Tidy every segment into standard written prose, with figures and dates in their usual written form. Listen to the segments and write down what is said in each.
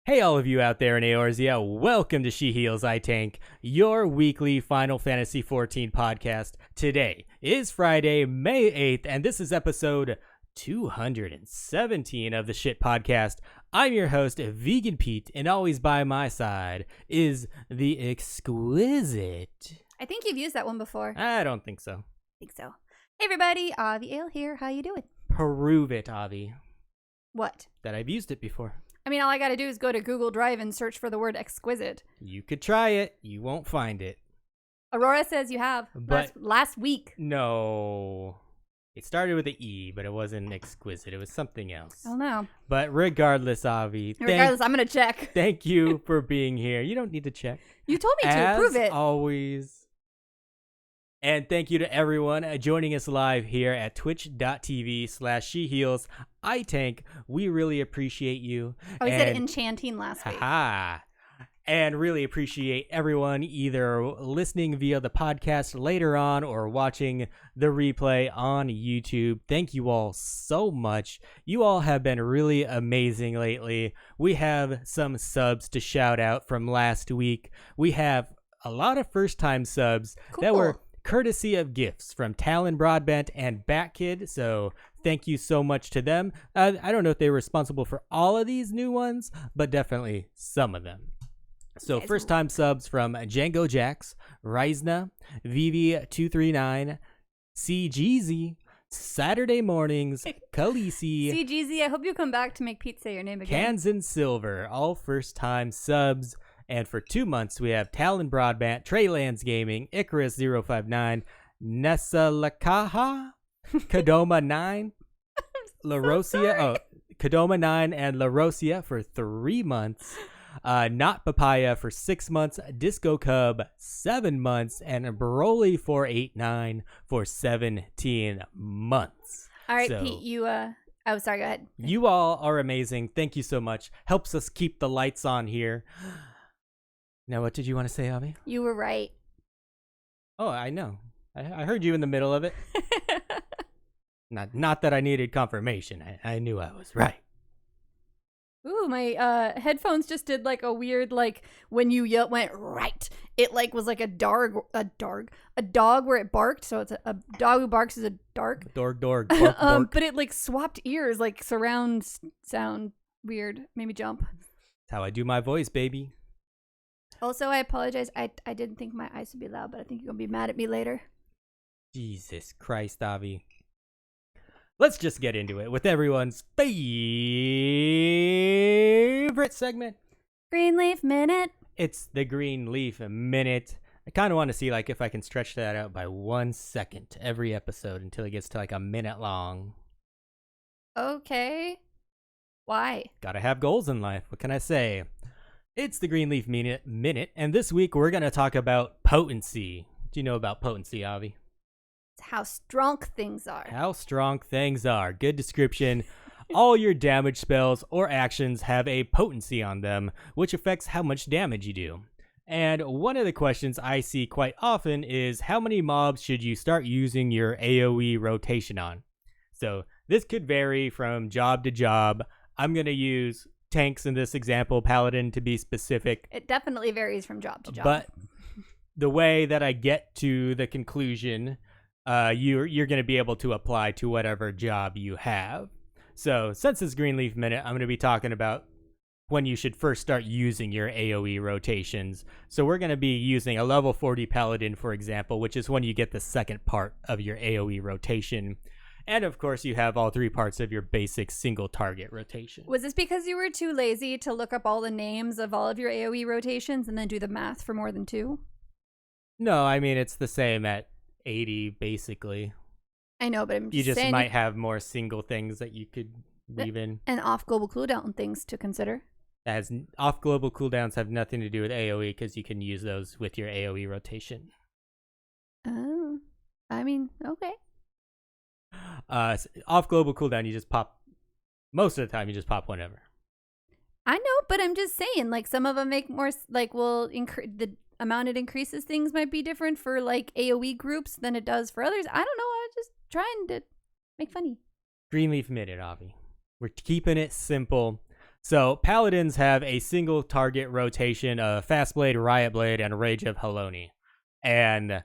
Hey all of you out there in Eorzea, welcome to She Heals I Tank, your weekly Final Fantasy XIV podcast. Today is Friday, May 8th, and this is episode 217 of the Shit Podcast. I'm your host, Vegan Pete, and always by my side is the exquisite... I think you've used that one before. I don't think so. I think so. Hey everybody, Avi Ale here. How you doing? Prove it, Avi. What? That I've used it before. I mean, all I gotta do is go to Google Drive and search for the word exquisite. You could try it. You won't find it. Aurora says you have. But last week. No. It started with an E, but it wasn't exquisite. It was something else. Oh no. But regardless, Avi. Regardless, I'm gonna check. Thank you for being here. You don't need to check. You told me to. Prove it. As always. And thank you to everyone joining us live here at twitch.tv/SheHealsITank. We really appreciate you. Oh, he said enchanting last week. And really appreciate everyone either listening via the podcast later on or watching the replay on YouTube. Thank you all so much. You all have been really amazing lately. We have some subs to shout out from last week. We have a lot of first-time subs that were courtesy of gifts from Talon Broadbent and Batkid, so thank you so much to them. I don't know if they were responsible for all of these new ones, but definitely some of them. So first-time subs from Django Jax, Rizna, Vivi239, CGZ, Saturday Mornings, Khaleesi, CGZ, I hope you come back to make Pete say your name again. Kansan Silver, all first-time subs. And for 2 months, we have Talon Broadband, Treylands Gaming, Icarus059, Nessa Lakaha, Kadoma 9, LaRosia, Kadoma 9 and LaRosia for 3 months, Not Papaya for 6 months, Disco Cub 7 months, and Broly 489 for 17 months. All right, so, Pete, you oh, sorry, go ahead. You all are amazing. Thank you so much. Helps us keep the lights on here. Now, what did you want to say, Avi? You were right. Oh, I know. I heard you in the middle of it. Not that I needed confirmation. I knew I was right. Ooh, my headphones just did like a weird, like when you went right. It like was like a dog where it barked. So it's a dog who barks is a dark. Dorg, bark, bark. But it like swapped ears, like surround sound. Weird, made me jump. That's how I do my voice, baby. Also, I apologize. I didn't think my eyes would be loud, but I think you're going to be mad at me later. Jesus Christ, Avi. Let's just get into it with everyone's favorite segment. Greenleaf Minute. It's the Greenleaf Minute. I kind of want to see like if I can stretch that out by 1 second every episode until it gets to like a minute long. Okay. Why? Gotta have goals in life. What can I say? It's the Greenleaf Minute, and this week we're going to talk about potency. Do you know about potency, Avi? It's how strong things are. How strong things are. Good description. All your damage spells or actions have a potency on them, which affects how much damage you do. And one of the questions I see quite often is how many mobs should you start using your AoE rotation on? So this could vary from job to job. I'm going to use tanks in this example, paladin to be specific. It definitely varies from job to job. But the way that I get to the conclusion, you're going to be able to apply to whatever job you have. So since it's Greenleaf Minute, I'm going to be talking about when you should first start using your AoE rotations. So we're going to be using a level 40 paladin, for example, which is when you get the second part of your AoE rotation. And, of course, you have all 3 parts of your basic single target rotation. Was this because you were too lazy to look up all the names of all of your AoE rotations and then do the math for more than 2? No, I mean, it's the same at 80, basically. I know, but I'm just saying... You just saying might have more single things that you could weave in. And off-global cooldown things to consider. Off-global cooldowns have nothing to do with AoE because you can use those with your AoE rotation. Oh, I mean, okay. Off global cooldown, you just pop. Most of the time, you just pop whenever. I know, but I'm just saying, like some of them make more, like will increase the amount it increases things might be different for like AoE groups than it does for others. I don't know. I was just trying to make funny. Greenleaf Minute, Avi. We're keeping it simple. So paladins have a single target rotation of Fast Blade, Riot Blade, and Rage of Haloni. And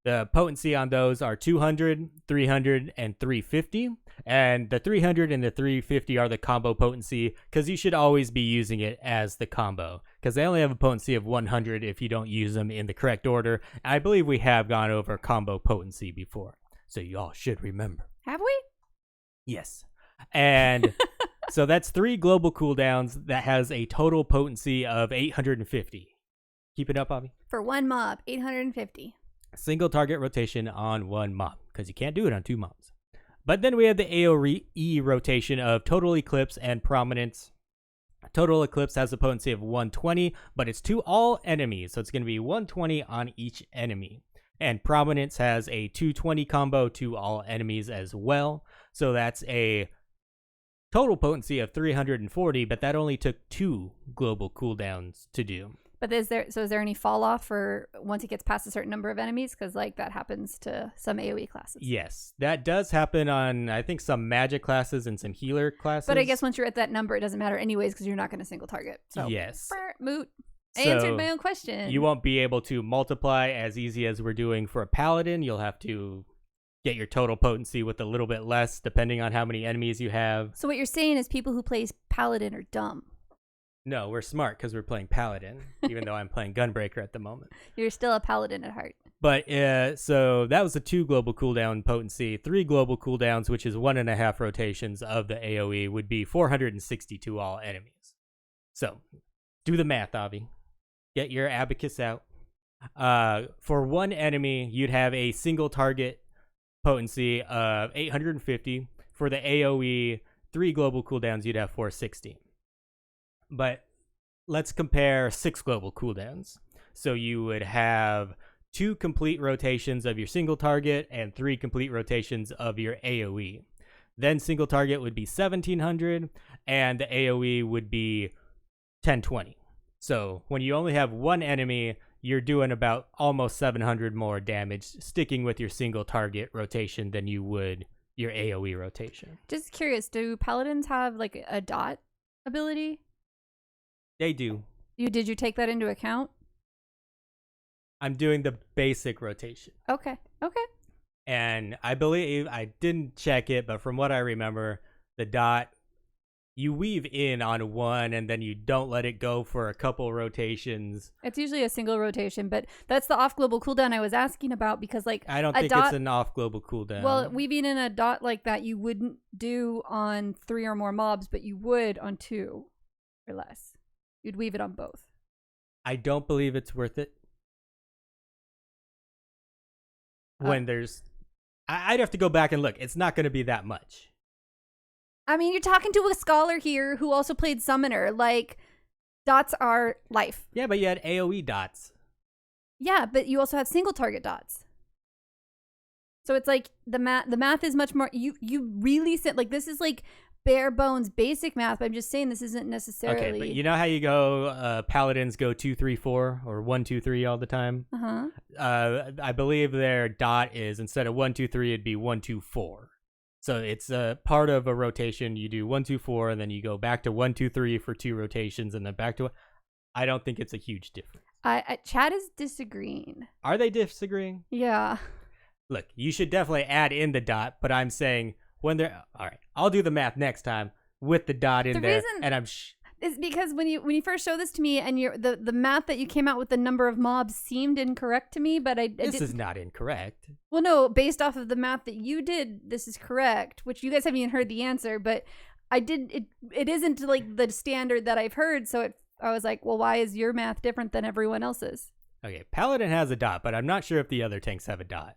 the potency on those are 200, 300, and 350. And the 300 and the 350 are the combo potency because you should always be using it as the combo because they only have a potency of 100 if you don't use them in the correct order. And I believe we have gone over combo potency before, so you all should remember. Have we? Yes. And so that's 3 global cooldowns that has a total potency of 850. Keep it up, Avi. For one mob, 850. Single target rotation on one mob because you can't do it on 2 mobs. But then we have the AoE rotation of Total Eclipse and Prominence. Total Eclipse has a potency of 120, but it's to all enemies, so it's going to be 120 on each enemy. And Prominence has a 220 combo to all enemies as well, so that's a total potency of 340, but that only took 2 global cooldowns to do. But is there any fall off for once it gets past a certain number of enemies? Because like that happens to some AoE classes. Yes, that does happen on I think some magic classes and some healer classes. But I guess once you're at that number, it doesn't matter anyways because you're not going to single target. So yes, moot. I So answered my own question. You won't be able to multiply as easy as we're doing for a paladin. You'll have to get your total potency with a little bit less depending on how many enemies you have. So what you're saying is people who play paladin are dumb. No, we're smart because we're playing paladin, even though I'm playing gunbreaker at the moment. You're still a paladin at heart. But so that was the 2 global cooldown potency. 3 global cooldowns, which is 1.5 rotations of the AoE, would be 460 to all enemies. So do the math, Avi. Get your abacus out. For one enemy, you'd have a single target potency of 850. For the AoE, 3 global cooldowns, you'd have 460. But let's compare 6 global cooldowns. So you would have 2 complete rotations of your single target and 3 complete rotations of your AoE. Then single target would be 1700 and the AoE would be 1020. So when you only have one enemy, you're doing about almost 700 more damage sticking with your single target rotation than you would your AoE rotation. Just curious, do paladins have like a dot ability? They do. Did you take that into account? I'm doing the basic rotation. Okay. And I believe, I didn't check it, but from what I remember, the dot, you weave in on one and then you don't let it go for a couple rotations. It's usually a single rotation, but that's the off global cooldown I was asking about because like I don't think it's an off global cooldown. Well, weaving in a dot like that you wouldn't do on 3 or more mobs, but you would on 2 or less. You'd weave it on both. I don't believe it's worth it. When there's... I'd have to go back and look. It's not going to be that much. I mean, you're talking to a scholar here who also played Summoner. Like, dots are life. Yeah, but you had AoE dots. Yeah, but you also have single target dots. So it's like the math is much more... You really... Like, this is like... bare bones basic math, but I'm just saying this isn't necessarily... Okay, but you know how you go, paladins go 2, 3, 4, or 1, 2, 3 all the time? Uh-huh. I believe their dot is, instead of 1, 2, 3, it'd be 1, 2, 4. So it's a part of a rotation. You do 1, 2, 4, and then you go back to 1, 2, 3 for 2 rotations, and then back to... I don't think it's a huge difference. Chad is disagreeing. Are they disagreeing? Yeah. Look, you should definitely add in the dot, but I'm saying... when they're all right, I'll do the math next time with the dot in there, and I'm is because when you first showed this to me, and the math that you came out with the number of mobs seemed incorrect to me, but this is not incorrect. Well, no, based off of the math that you did, this is correct. Which you guys haven't even heard the answer, but it isn't like the standard that I've heard. So I was like, well, why is your math different than everyone else's? Okay, Paladin has a dot, but I'm not sure if the other tanks have a dot.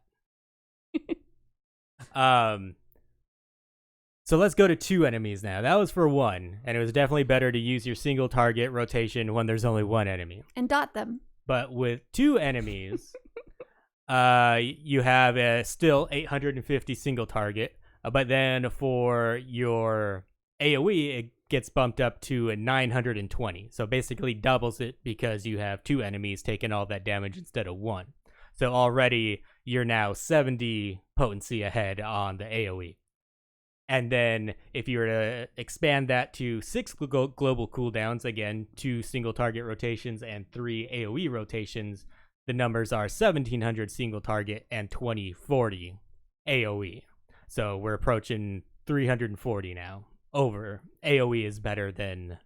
So let's go to 2 enemies now. That was for 1, and it was definitely better to use your single target rotation when there's only 1 enemy. And dot them. But with 2 enemies, you have still 850 single target, but then for your AoE, it gets bumped up to 920. So basically doubles it because you have 2 enemies taking all that damage instead of 1. So already you're now 70 potency ahead on the AoE. And then if you were to expand that to 6 global cooldowns, again, 2 single target rotations and 3 AoE rotations, the numbers are 1700 single target and 2040 AoE. So we're approaching 340 now. Over. AoE is better than...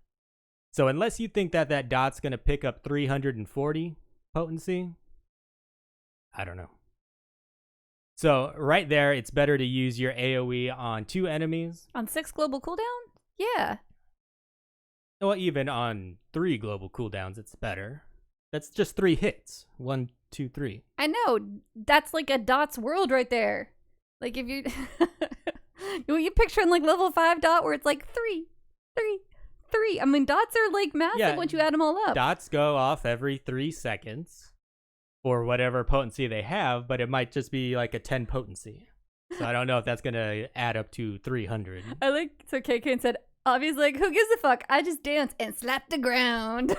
So unless you think that dot's going to pick up 340 potency, I don't know. So right there, it's better to use your AoE on 2 enemies. On 6 global cooldown? Yeah. Well, even on 3 global cooldowns, it's better. That's just 3 hits. 1, 2, 3. I know. That's like a Dot's world right there. Like if you... you picturing like level 5 Dot where it's like 3, 3, 3. I mean, dots are like massive once you add them all up. Dots go off every 3 seconds. Or whatever potency they have, but it might just be like a 10 potency. So I don't know if that's going to add up to 300. So KK said, Avi's like, who gives a fuck? I just dance and slap the ground.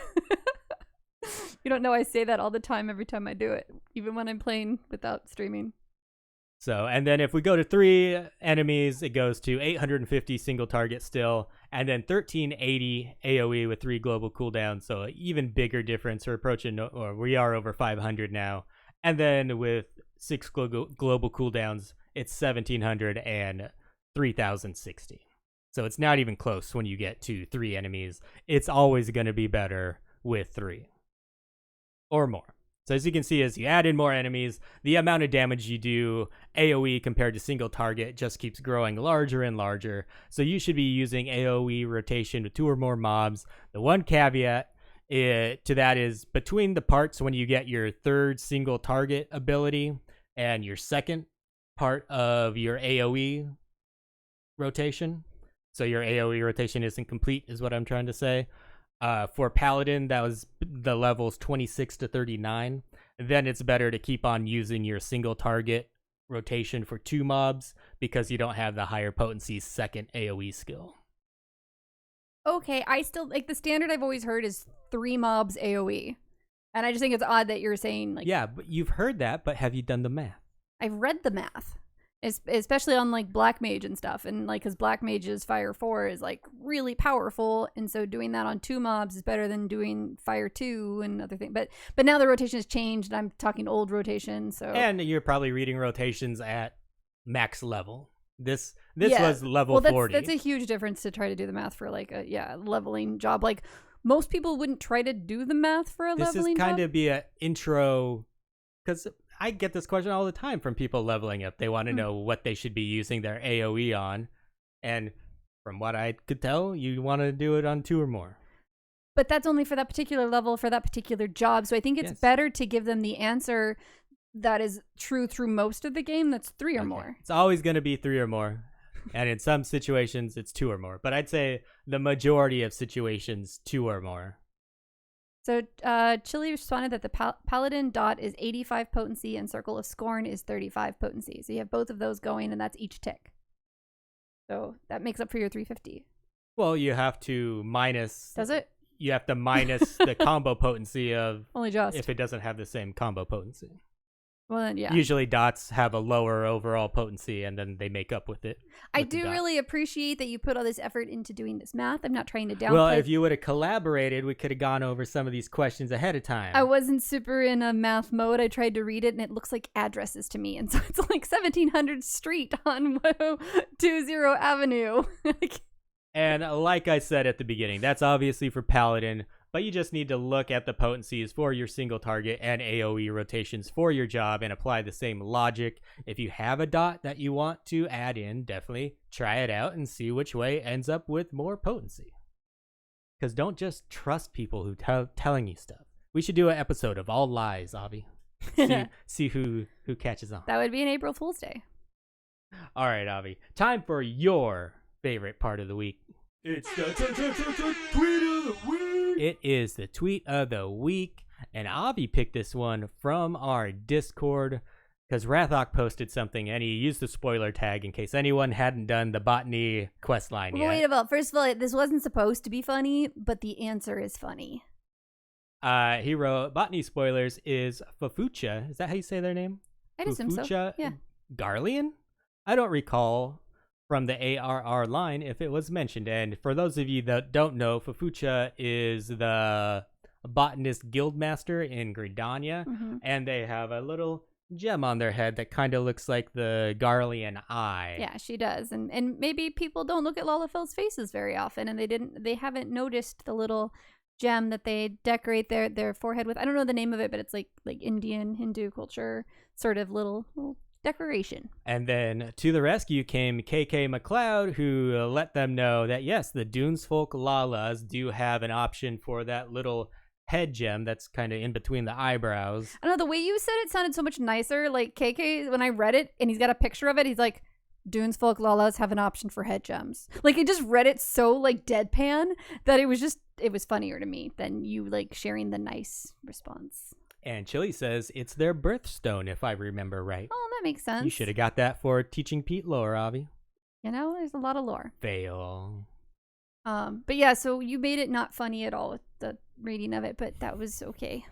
You don't know I say that all the time every time I do it, even when I'm playing without streaming. So, and then if we go to 3 enemies, it goes to 850 single target still, and then 1380 AoE with 3 global cooldowns. So even bigger difference. We are over 500 now. And then with 6 global cooldowns, it's 1700 and 3060. So it's not even close when you get to 3 enemies. It's always going to be better with 3 or more. So as you can see, as you add in more enemies, the amount of damage you do AoE compared to single target just keeps growing larger and larger. So you should be using AoE rotation with 2 or more mobs. The one caveat to that is between the parts when you get your 3rd single target ability and your 2nd part of your AoE rotation. So your AoE rotation isn't complete is what I'm trying to say. For Paladin, that was the levels 26 to 39. Then it's better to keep on using your single target rotation for 2 mobs because you don't have the higher potency 2nd AoE skill. Okay, I still, like, the standard I've always heard is 3 mobs AoE. And I just think it's odd that you're saying, like... Yeah, but you've heard that, but have you done the math? I've read the math. Especially on like Black Mage and stuff, and like because Black Mage's Fire 4 is like really powerful, and so doing that on 2 mobs is better than doing Fire 2 and other things. But now the rotation has changed, and I'm talking old rotation. So and you're probably reading rotations at max level. This was level 40. That's a huge difference to try to do the math for like a leveling job. Like most people wouldn't try to do the math for a leveling job. This is kind of be an intro because. I get this question all the time from people leveling up. They want to know what they should be using their AoE on. And from what I could tell, you want to do it on 2 or more. But that's only for that particular level, for that particular job. So I think it's better to give them the answer that is true through most of the game. That's 3 or more. It's always going to be 3 or more. And in some situations, it's 2 or more. But I'd say the majority of situations, 2 or more. So Chili responded that the Paladin Dot is 85 potency and Circle of Scorn is 35 potency. So you have both of those going, and that's each tick. So that makes up for your 350. Well, you have to minus... Does it? You have to minus the combo potency of... Only just. If it doesn't have the same combo potency. Well, then, yeah. Usually dots have a lower overall potency, and then they make up with it. I do really appreciate that you put all this effort into doing this math. I'm not trying to downplay. Well, if you would have collaborated, we could have gone over some of these questions ahead of time. I wasn't super in a math mode. I tried to read it, and it looks like addresses to me. And so it's like 1700 Street on 120 Avenue. And like I said at the beginning, that's obviously for Paladin, but you just need to look at the potencies for your single target and AoE rotations for your job and apply the same logic. If you have a dot that you want to add in, definitely try it out and see which way ends up with more potency. Because don't just trust people who telling you stuff. We should do an episode of all lies, Avi. See who catches on. That would be an April Fool's Day. All right, Avi. Time for your favorite part of the week. It's the tweet of the week. It is the tweet of the week, and Avi picked this one from our Discord because Rathok posted something, and he used the spoiler tag in case anyone hadn't done the botany quest line yet. Wait a minute. First of all, this wasn't supposed to be funny, but the answer is funny. He wrote, botany spoilers is Fafucha. Is that how you say their name? I'd assume so. Fafucha Yeah. Garlean? I don't recall from the ARR line if it was mentioned. And for those of you that don't know, Fufucha is the botanist guildmaster in Gridania, and they have a little gem on their head that kind of looks like the Garlean eye. Yeah, she does. And maybe people don't look at Lalafell's faces very often, and they haven't noticed the little gem that they decorate their forehead with. I don't know the name of it, but it's like Indian Hindu culture sort of little decoration. And then to the rescue came KK McLeod, who let them know that yes, the Dunesfolk Lalas do have an option for that little head gem that's kind of in between the eyebrows. I don't know, the way you said it sounded so much nicer. Like KK, when I read it and he's got a picture of it, he's like, Dunesfolk Lalas have an option for head gems. Like, I just read it so like deadpan that it was funnier to me than you like sharing the nice response. And Chili says it's their birthstone, if I remember right. Oh, that makes sense. You should have got that for teaching Pete lore, Avi. You know, there's a lot of lore. Fail. But yeah, so you made it not funny at all with the reading of it, but that was okay.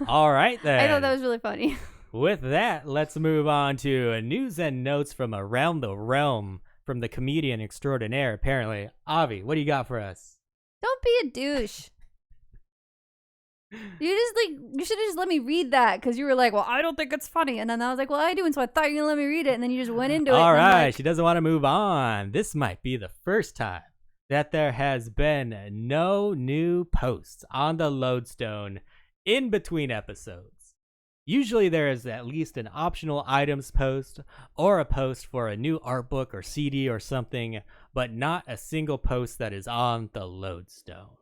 All right, then. I thought that was really funny. With that, let's move on to news and notes from around the realm from the comedian extraordinaire, apparently. Avi, what do you got for us? Don't be a douche. You should have just let me read that, because you were like, well, I don't think it's funny. And then I was like, well, I do. And so I thought you were going to let me read it. And then you just went into it. All right. Like, she doesn't want to move on. This might be the first time that there has been no new posts on the Lodestone in between episodes. Usually there is at least an optional items post or a post for a new art book or CD or something, but not a single post that is on the Lodestone.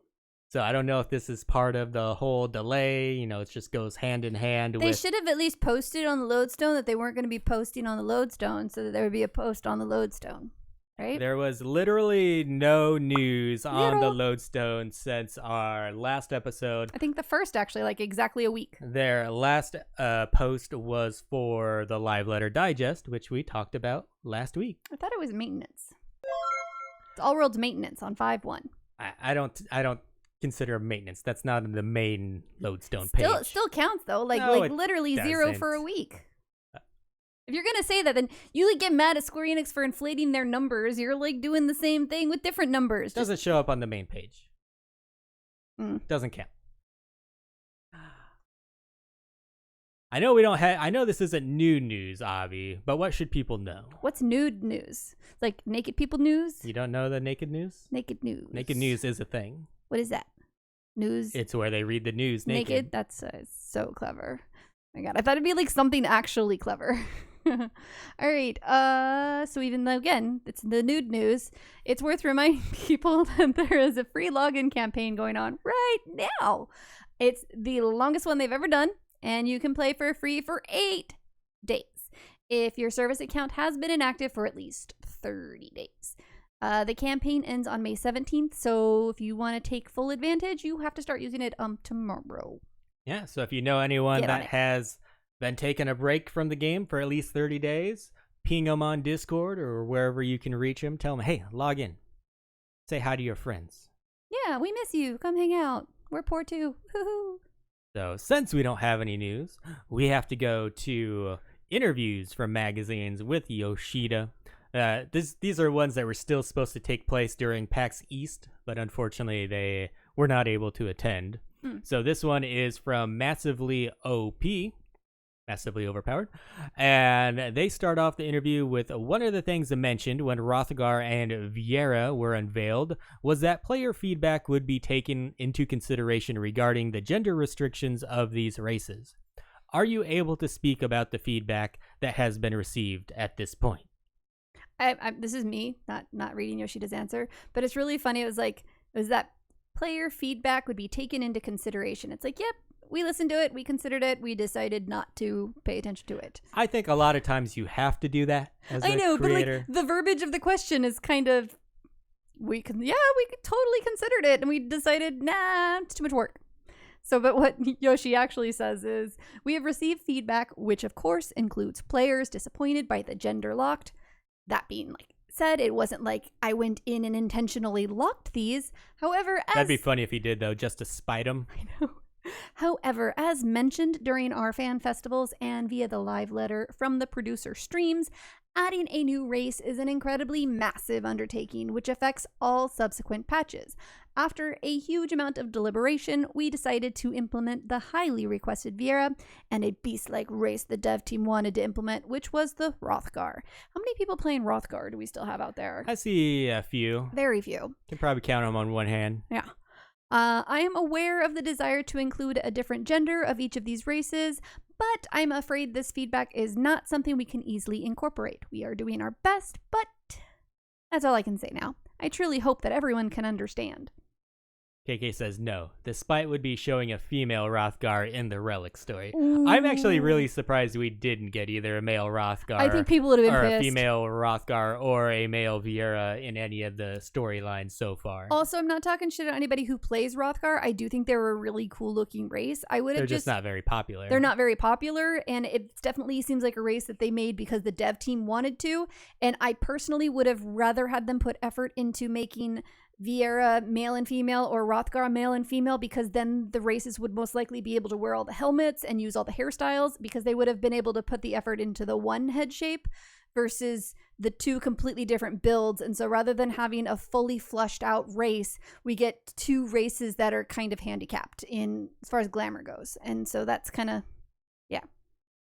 So I don't know if this is part of the whole delay. You know, it just goes hand in hand. They should have at least posted on the Lodestone that they weren't going to be posting on the Lodestone, so that there would be a post on the Lodestone, right? There was literally no news on the Lodestone since our last episode. I think the first, actually, like exactly a week. Their last post was for the Live Letter Digest, which we talked about last week. I thought it was maintenance. It's All World's maintenance on 5-1. I don't consider maintenance. That's not in the main Lodestone page. Still counts though. Like literally doesn't. 0 for a week. If you're gonna say that, then you like get mad at Square Enix for inflating their numbers. You're like doing the same thing with different numbers. Doesn't show up on the main page. Doesn't count. I know we don't have. I know this isn't new news, Avi, but what should people know? What's nude news? Like naked people news? You don't know the naked news? Naked news. Naked news is a thing. What is that? News? It's where they read the news naked. That's so clever. Oh my God, I thought it'd be like something actually clever. All right. So even though, again, it's the nude news, it's worth reminding people that there is a free login campaign going on right now. It's the longest one they've ever done, and you can play for free for 8 days if your service account has been inactive for at least 30 days. The campaign ends on May 17th, so if you want to take full advantage, you have to start using it tomorrow. Yeah, so if you know anyone that has been taking a break from the game for at least 30 days, ping them on Discord or wherever you can reach them. Tell them, hey, log in. Say hi to your friends. Yeah, we miss you. Come hang out. We're poor too. Woohoo. So since we don't have any news, we have to go to interviews from magazines with Yoshida. These are ones that were still supposed to take place during PAX East, but unfortunately they were not able to attend. So this one is from Massively OP, Massively Overpowered, and they start off the interview with one of the things mentioned when Rothgar and Vieira were unveiled was that player feedback would be taken into consideration regarding the gender restrictions of these races. Are you able to speak about the feedback that has been received at this point? This is me, not reading Yoshida's answer, but it's really funny. It was that player feedback would be taken into consideration. It's like, yep, we listened to it, we considered it, we decided not to pay attention to it. I think a lot of times you have to do that as a creator. But like the verbiage of the question is kind of, we totally considered it and we decided, nah, it's too much work. So, but what Yoshi actually says is, we have received feedback, which of course includes players disappointed by the gender locked. That being said, it wasn't like I went in and intentionally locked these. However, that'd be funny if he did though, just to spite him. I know. However, as mentioned during our fan festivals and via the live letter from the producer streams, Adding a new race is an incredibly massive undertaking, which affects all subsequent patches. After a huge amount of deliberation, we decided to implement the highly requested Viera and a beast-like race the dev team wanted to implement, which was the Hrothgar. How many people playing Hrothgar do we still have out there? I see a few. Very few. Can probably count them on one hand. Yeah. I am aware of the desire to include a different gender of each of these races, but I'm afraid this feedback is not something we can easily incorporate. We are doing our best, but that's all I can say now. I truly hope that everyone can understand. KK says no. The spite would be showing a female Hrothgar in the Relic story. Ooh. I'm actually really surprised we didn't get either a male Hrothgar I think people would have been or pissed. a female Hrothgar or a male Viera in any of the storylines so far. Also, I'm not talking shit on anybody who plays Hrothgar. I do think they're a really cool looking race. I would have They're just not very popular. They're not very popular, and it definitely seems like a race that they made because the dev team wanted to. And I personally would have rather had them put effort into making Viera male and female or Hrothgar male and female, because then the races would most likely be able to wear all the helmets and use all the hairstyles, because they would have been able to put the effort into the one head shape versus the two completely different builds. And so rather than having a fully flushed out race, we get two races that are kind of handicapped in as far as glamour goes. And so that's kind of, yeah.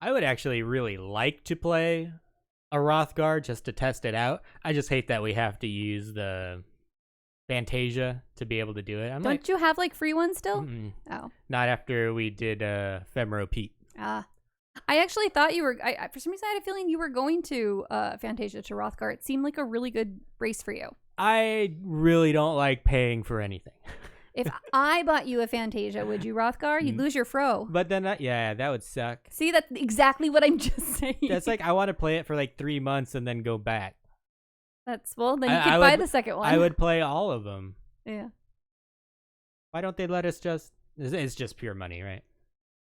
I would actually really like to play a Hrothgar just to test it out. I just hate that we have to use the Fantasia to be able to do it. Don't you have like free ones still? Oh, not after we did Ephemeral Pete. I actually thought you were. I for some reason I had a feeling you were going to Fantasia to Hrothgar. It seemed like a really good race for you. I really don't like paying for anything. If I bought you a Fantasia, would you Hrothgar? You'd lose your fro. But then, yeah, that would suck. See, that's exactly what I'm just saying. That's like I want to play it for like 3 months and then go back. That's, well, then you could buy the second one. I would play all of them. Yeah. Why don't they let us just... It's just pure money, right?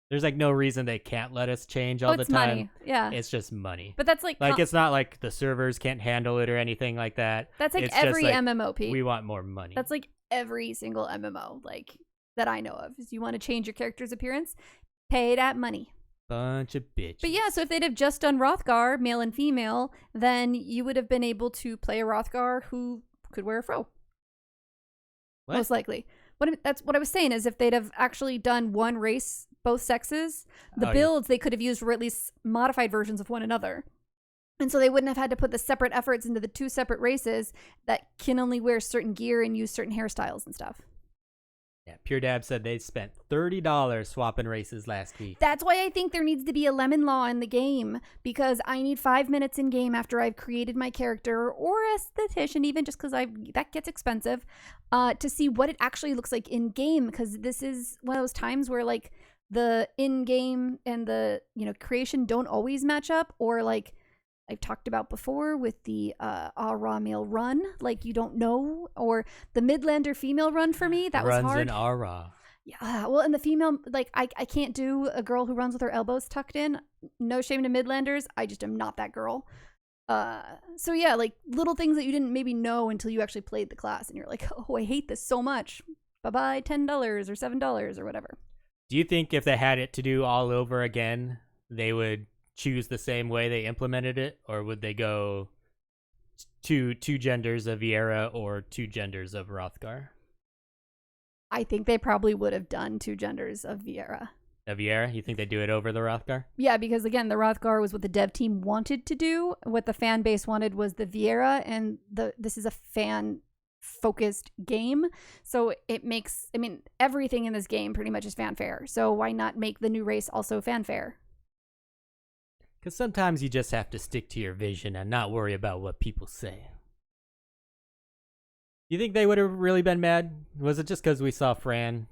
There's like no reason they can't let us change all the time. Money. Yeah. It's just money. But that's like... it's not like the servers can't handle it or anything like that. That's like it's every just like, MMO, Pete. We want more money. That's like every single MMO, like, that I know of. Is you want to change your character's appearance, pay that money. Bunch of bitches. But yeah, so if they'd have just done Hrothgar, male and female, then you would have been able to play a Hrothgar who could wear a fro. What? Most likely. That's what I was saying, is if they'd have actually done one race, both sexes, the builds they could have used were at least modified versions of one another. And so they wouldn't have had to put the separate efforts into the two separate races that can only wear certain gear and use certain hairstyles and stuff. Yeah, Pure Dab said they spent $30 swapping races last week. That's why I think there needs to be a lemon law in the game, because I need 5 minutes in game after I've created my character, or esthetician even, just because that gets expensive, to see what it actually looks like in game, because this is one of those times where like the in game and the creation don't always match up, or like I've talked about before with the raw male run, like you don't know, or the Midlander female run for me, that was hard. Runs in raw. Yeah, well, and the female, like I can't do a girl who runs with her elbows tucked in. No shame to Midlanders, I just am not that girl. So yeah, like little things that you didn't maybe know until you actually played the class, and you're like, oh, I hate this so much. Bye-bye, $10 or $7 or whatever. Do you think if they had it to do all over again, they would choose the same way they implemented it, or would they go two genders of Viera or two genders of Hrothgar? I think they probably would have done two genders of Viera. Of Viera? You think they'd do it over the Hrothgar? Yeah, because again, the Hrothgar was what the dev team wanted to do. What the fan base wanted was the Viera, and this is a fan focused game, so it makes, I mean, everything in this game pretty much is fanfare, so why not make the new race also fanfare? Because sometimes you just have to stick to your vision and not worry about what people say. You think they would have really been mad? Was it just because we saw Fran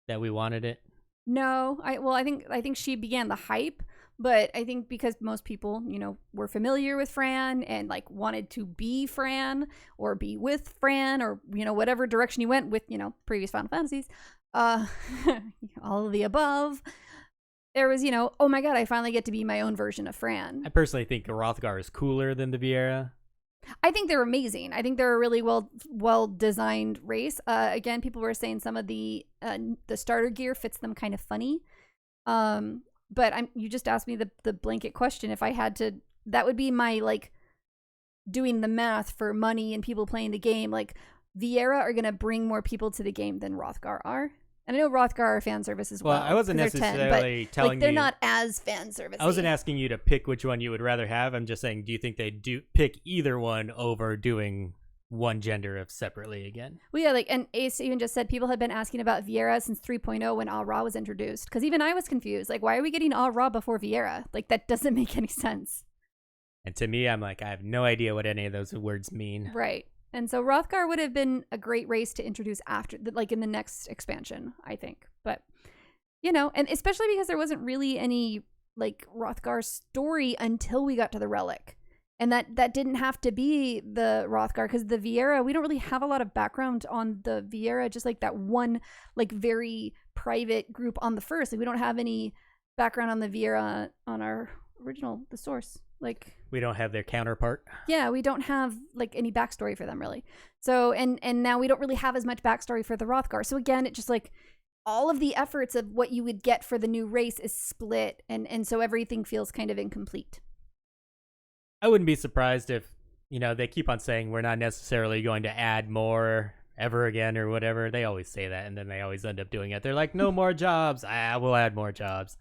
that we wanted it? No, I think she began the hype, but I think because most people, were familiar with Fran and like wanted to be Fran or be with Fran, or whatever direction you went with, previous Final Fantasies, all of the above. There was, oh my god, I finally get to be my own version of Fran. I personally think Hrothgar is cooler than the Viera. I think they're amazing. I think they're a really well designed race. Again, people were saying some of the starter gear fits them kind of funny. But you just asked me the blanket question. If I had to that would be my like doing the math for money and people playing the game. Like Viera are gonna bring more people to the game than Rothgar are. And I know Rothgar are fan service as well. Well, I wasn't 'cause they're 10, necessarily but, telling like, they're you. not as fan service. I wasn't asking you to pick which one you would rather have. I'm just saying, do you think they do pick either one over doing one gender of separately again? Well, yeah, like, and Ace even just said people had been asking about Viera since 3.0 when Ah Ra was introduced. Because even I was confused. Like, why are we getting Ah Ra before Viera? Like, that doesn't make any sense. And to me, I'm like, I have no idea what any of those words mean. Right. And so Rothgar would have been a great race to introduce after, like in the next expansion, I think. But, you know, and especially because there wasn't really any like Rothgar story until we got to the Relic. And that didn't have to be the Rothgar, because the Viera, we don't really have a lot of background on the Viera, just like that one like very private group on the first. Like we don't have any background on the Viera on our original, the source. Like we don't have their counterpart. Yeah, we don't have like any backstory for them really. So and now we don't really have as much backstory for the Rothgar. So again, it just like all of the efforts of what you would get for the new race is split, and so everything feels kind of incomplete. I wouldn't be surprised if, you know, they keep on saying we're not necessarily going to add more ever again or whatever. They always say that, and then they always end up doing it. They're like, no more jobs. We'll add more jobs.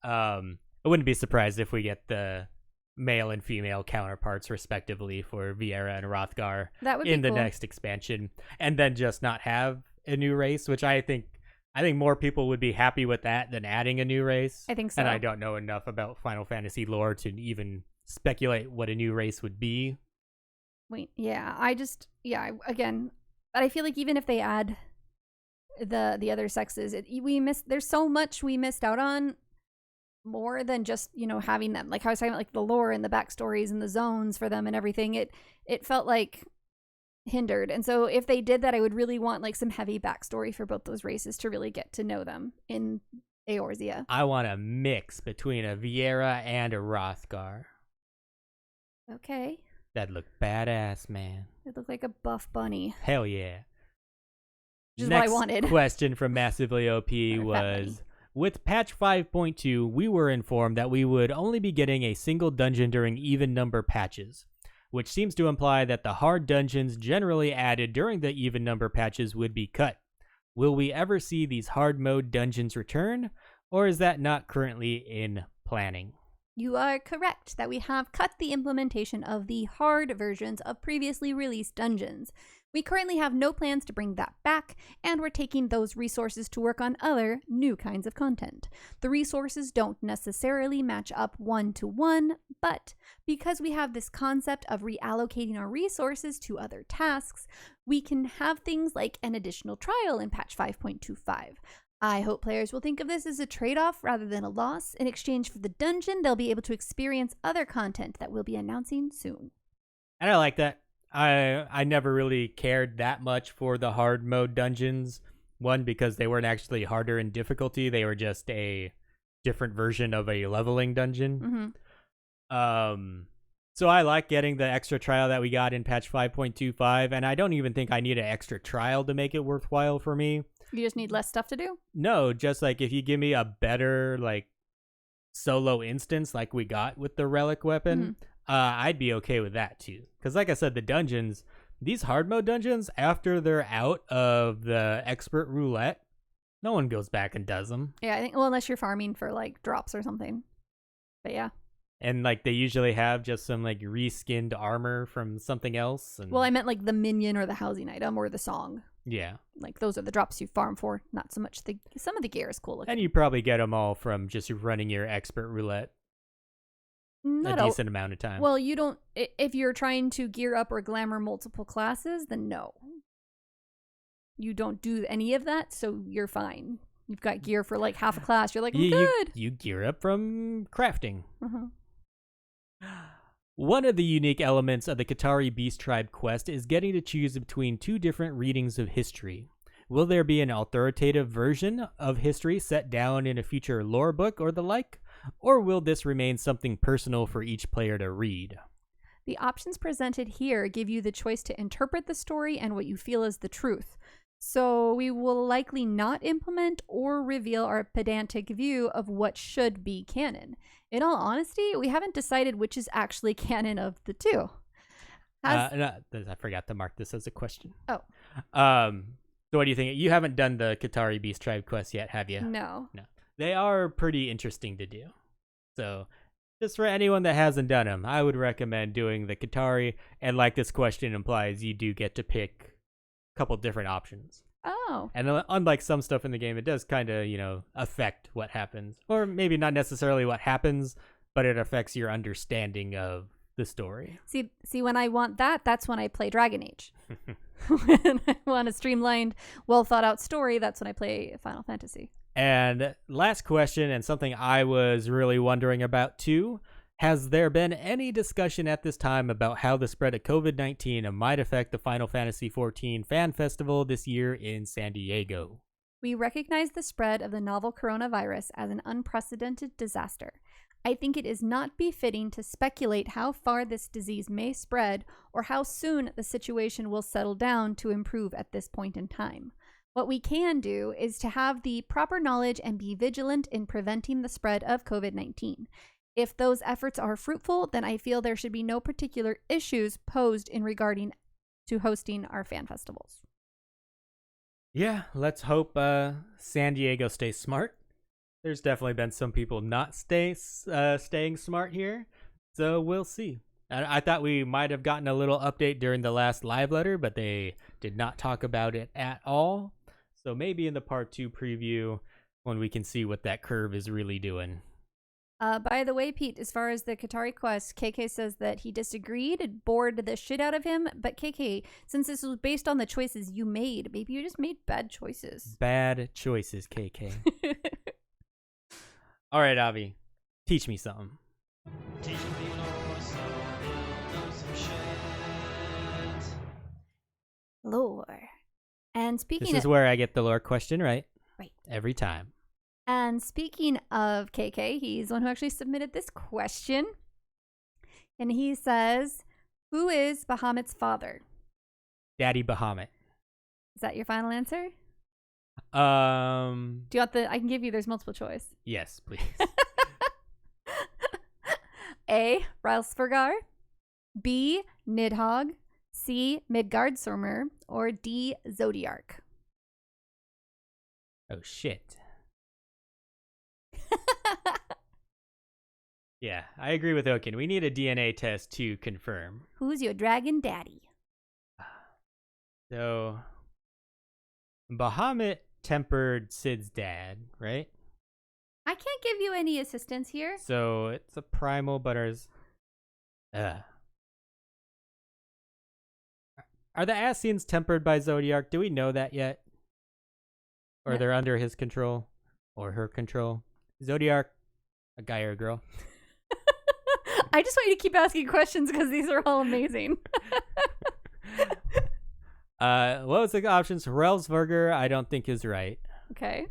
I wouldn't be surprised if we get the male and female counterparts respectively for Viera and Rothgar That would in be the cool. next expansion, and then just not have a new race, which I think more people would be happy with that than adding a new race. I think so. And I don't know enough about Final Fantasy lore to even speculate what a new race would be. Wait, yeah, again, but I feel like even if they add the other sexes, there's so much we missed out on, more than just, you know, having them. Like I was talking about, like the lore and the backstories and the zones for them and everything. It felt like hindered. And so if they did that, I would really want like some heavy backstory for both those races to really get to know them in Eorzea. I want a mix between a Viera and a Rothgar. Okay. That'd look badass, man. It looked like a buff bunny. Hell yeah. Which is Next what I wanted. question from Massively OP Or Fat Bunny. was, with patch 5.2, we were informed that we would only be getting a single dungeon during even number patches, which seems to imply that the hard dungeons generally added during the even number patches would be cut. Will we ever see these hard mode dungeons return, or is that not currently in planning? You are correct that we have cut the implementation of the hard versions of previously released dungeons. We currently have no plans to bring that back, and we're taking those resources to work on other new kinds of content. The resources don't necessarily match up one-to-one, but because we have this concept of reallocating our resources to other tasks, we can have things like an additional trial in patch 5.25. I hope players will think of this as a trade-off rather than a loss. In exchange for the dungeon, they'll be able to experience other content that we'll be announcing soon. And I like that. I never really cared that much for the hard mode dungeons. One, because they weren't actually harder in difficulty. They were just a different version of a leveling dungeon. Mm-hmm. So I like getting the extra trial that we got in patch 5.25, and I don't even think I need an extra trial to make it worthwhile for me. You just need less stuff to do? No, just like if you give me a better like solo instance like we got with the relic weapon, I'd be okay with that too. Because like I said, the dungeons, these hard mode dungeons, after they're out of the expert roulette, no one goes back and does them. Yeah, I think, well, unless you're farming for like drops or something. But yeah. And like they usually have just some like reskinned armor from something else. And Well, I meant like the minion or the housing item or the song. yeah. Like those are the drops you farm for, not so much some of the gear is cool looking. And you probably get them all from just running your expert roulette Not a al- decent amount of time. Well, you don't, if you're trying to gear up or glamour multiple classes, then no. You don't do any of that, so you're fine. You've got gear for like half a class. You're like, I'm good. You gear up from crafting. Uh-huh. One of the unique elements of the Qatari Beast Tribe quest is getting to choose between two different readings of history. Will there be an authoritative version of history set down in a future lore book or the like? Or will this remain something personal for each player to read? The options presented here give you the choice to interpret the story and what you feel is the truth. So we will likely not implement or reveal our pedantic view of what should be canon. In all honesty, we haven't decided which is actually canon of the two. No, I forgot to mark this as a question. Oh. So what do you think? You haven't done the Qatari Beast Tribe quest yet, have you? No. No. They are pretty interesting to do. So just for anyone that hasn't done them, I would recommend doing the Qatari. And like this question implies, you do get to pick a couple different options. Oh. And unlike some stuff in the game, it does kind of, affect what happens. Or maybe not necessarily what happens, but it affects your understanding of the story. See, when I want that, that's when I play Dragon Age. When I want a streamlined, well thought out story, that's when I play Final Fantasy. And last question, and something I was really wondering about too. Has there been any discussion at this time about how the spread of COVID-19 might affect the Final Fantasy XIV Fan Festival this year in San Diego? We recognize the spread of the novel coronavirus as an unprecedented disaster. I think it is not befitting to speculate how far this disease may spread or how soon the situation will settle down to improve at this point in time. What we can do is to have the proper knowledge and be vigilant in preventing the spread of COVID-19. If those efforts are fruitful, then I feel there should be no particular issues posed in regarding to hosting our fan festivals. Yeah, let's hope San Diego stays smart. There's definitely been some people not staying smart here, so we'll see. I thought we might have gotten a little update during the last live letter, but they did not talk about it at all. So maybe in the part 2 preview, when we can see what that curve is really doing. By the way, Pete, as far as the Qatari quest, KK says that he disagreed. It bored the shit out of him. But KK, since this was based on the choices you made, maybe you just made bad choices. Bad choices, KK. All right, Avi, teach me something. Teach me some shit. Lore. And speaking This is where I get the lore question right. Right. Every time. And speaking of KK, he's the one who actually submitted this question. And he says, who is Bahamut's father? Daddy Bahamut. Is that your final answer? Do you want I can give you, there's multiple choice. Yes, please. A, Ralsvargar, B, Nidhogg, C, Midgardsormr, or D, Zodiark. Oh, shit. Yeah, I agree with Oaken. We need a DNA test to confirm. Who's your dragon daddy? So, Bahamut tempered Sid's dad, right? I can't give you any assistance here. So, it's a primal, but are the Ascians tempered by Zodiark? Do we know that yet? Or No. they're under his control? Or her control? Zodiark, a guy or a girl? I just want you to keep asking questions because these are all amazing. What was the options? Relsvarger, I don't think is right. Okay.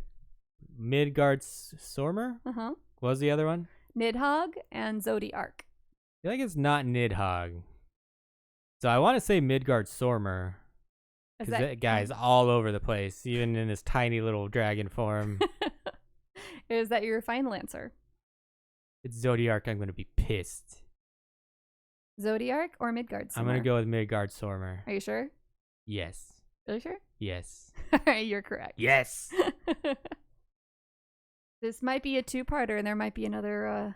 Midgardsormr? Uh-huh. What was the other one? Nidhogg and Zodiark. I feel like it's not Nidhogg. So I want to say Midgardsormr. Is Because that guy's all over the place, even in his tiny little dragon form. Is that your final answer? It's Zodiark, I'm going to be pissed. Zodiark or Midgardsormr? I'm going to go with Midgardsormr. Are you sure? Yes. Are you sure? Yes. All right, you're correct. Yes! This might be a two-parter, and there might be another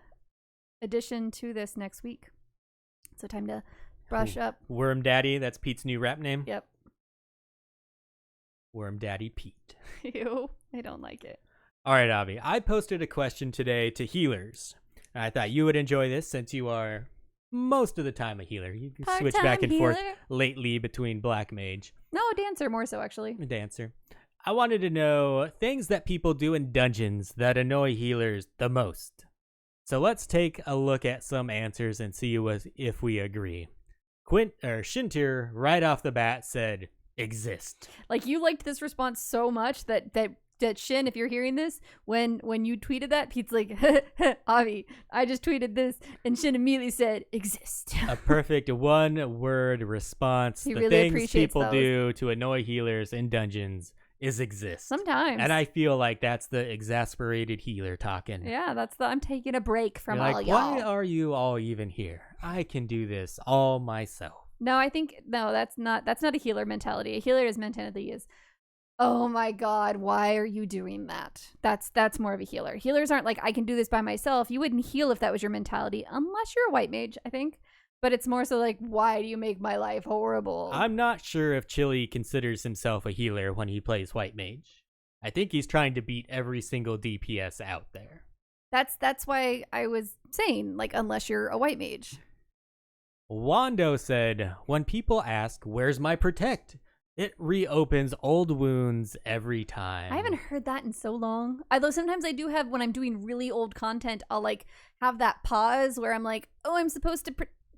addition to this next week. So time to brush up. Worm Daddy, that's Pete's new rap name? Yep. Worm Daddy Pete. Ew, I don't like it. All right, Avi. I posted a question today to healers. And I thought you would enjoy this since you are most of the time a healer. You can switch back and forth lately between Black Mage. No, dancer more so, actually. A dancer. I wanted to know things that people do in dungeons that annoy healers the most. So let's take a look at some answers and see if we agree. Shintir right off the bat said exist. Like, you liked this response so much that Shin, if you're hearing this, when you tweeted that, Pete's like, Avi, I just tweeted this, and Shin immediately said, exist. A perfect one-word response. He The really things appreciates people those. do to annoy healers in dungeons is exist. Sometimes. And I feel like that's the exasperated healer talking. Yeah, I'm taking a break from You're all like, y'all. why are you all even here? I can do this all myself. No, I think that's not a healer mentality. A healer's mentality is, oh my god, why are you doing that? That's more of a healer. Healers aren't like, I can do this by myself. You wouldn't heal if that was your mentality, unless you're a white mage, I think. But it's more so like, why do you make my life horrible? I'm not sure if Chili considers himself a healer when he plays white mage. I think he's trying to beat every single DPS out there. That's why I was saying, like, unless you're a white mage. Wando said, when people ask, where's my protect? It reopens old wounds every time. I haven't heard that in so long. Although sometimes I do have, when I'm doing really old content, I'll like have that pause where I'm like, oh, I'm supposed to,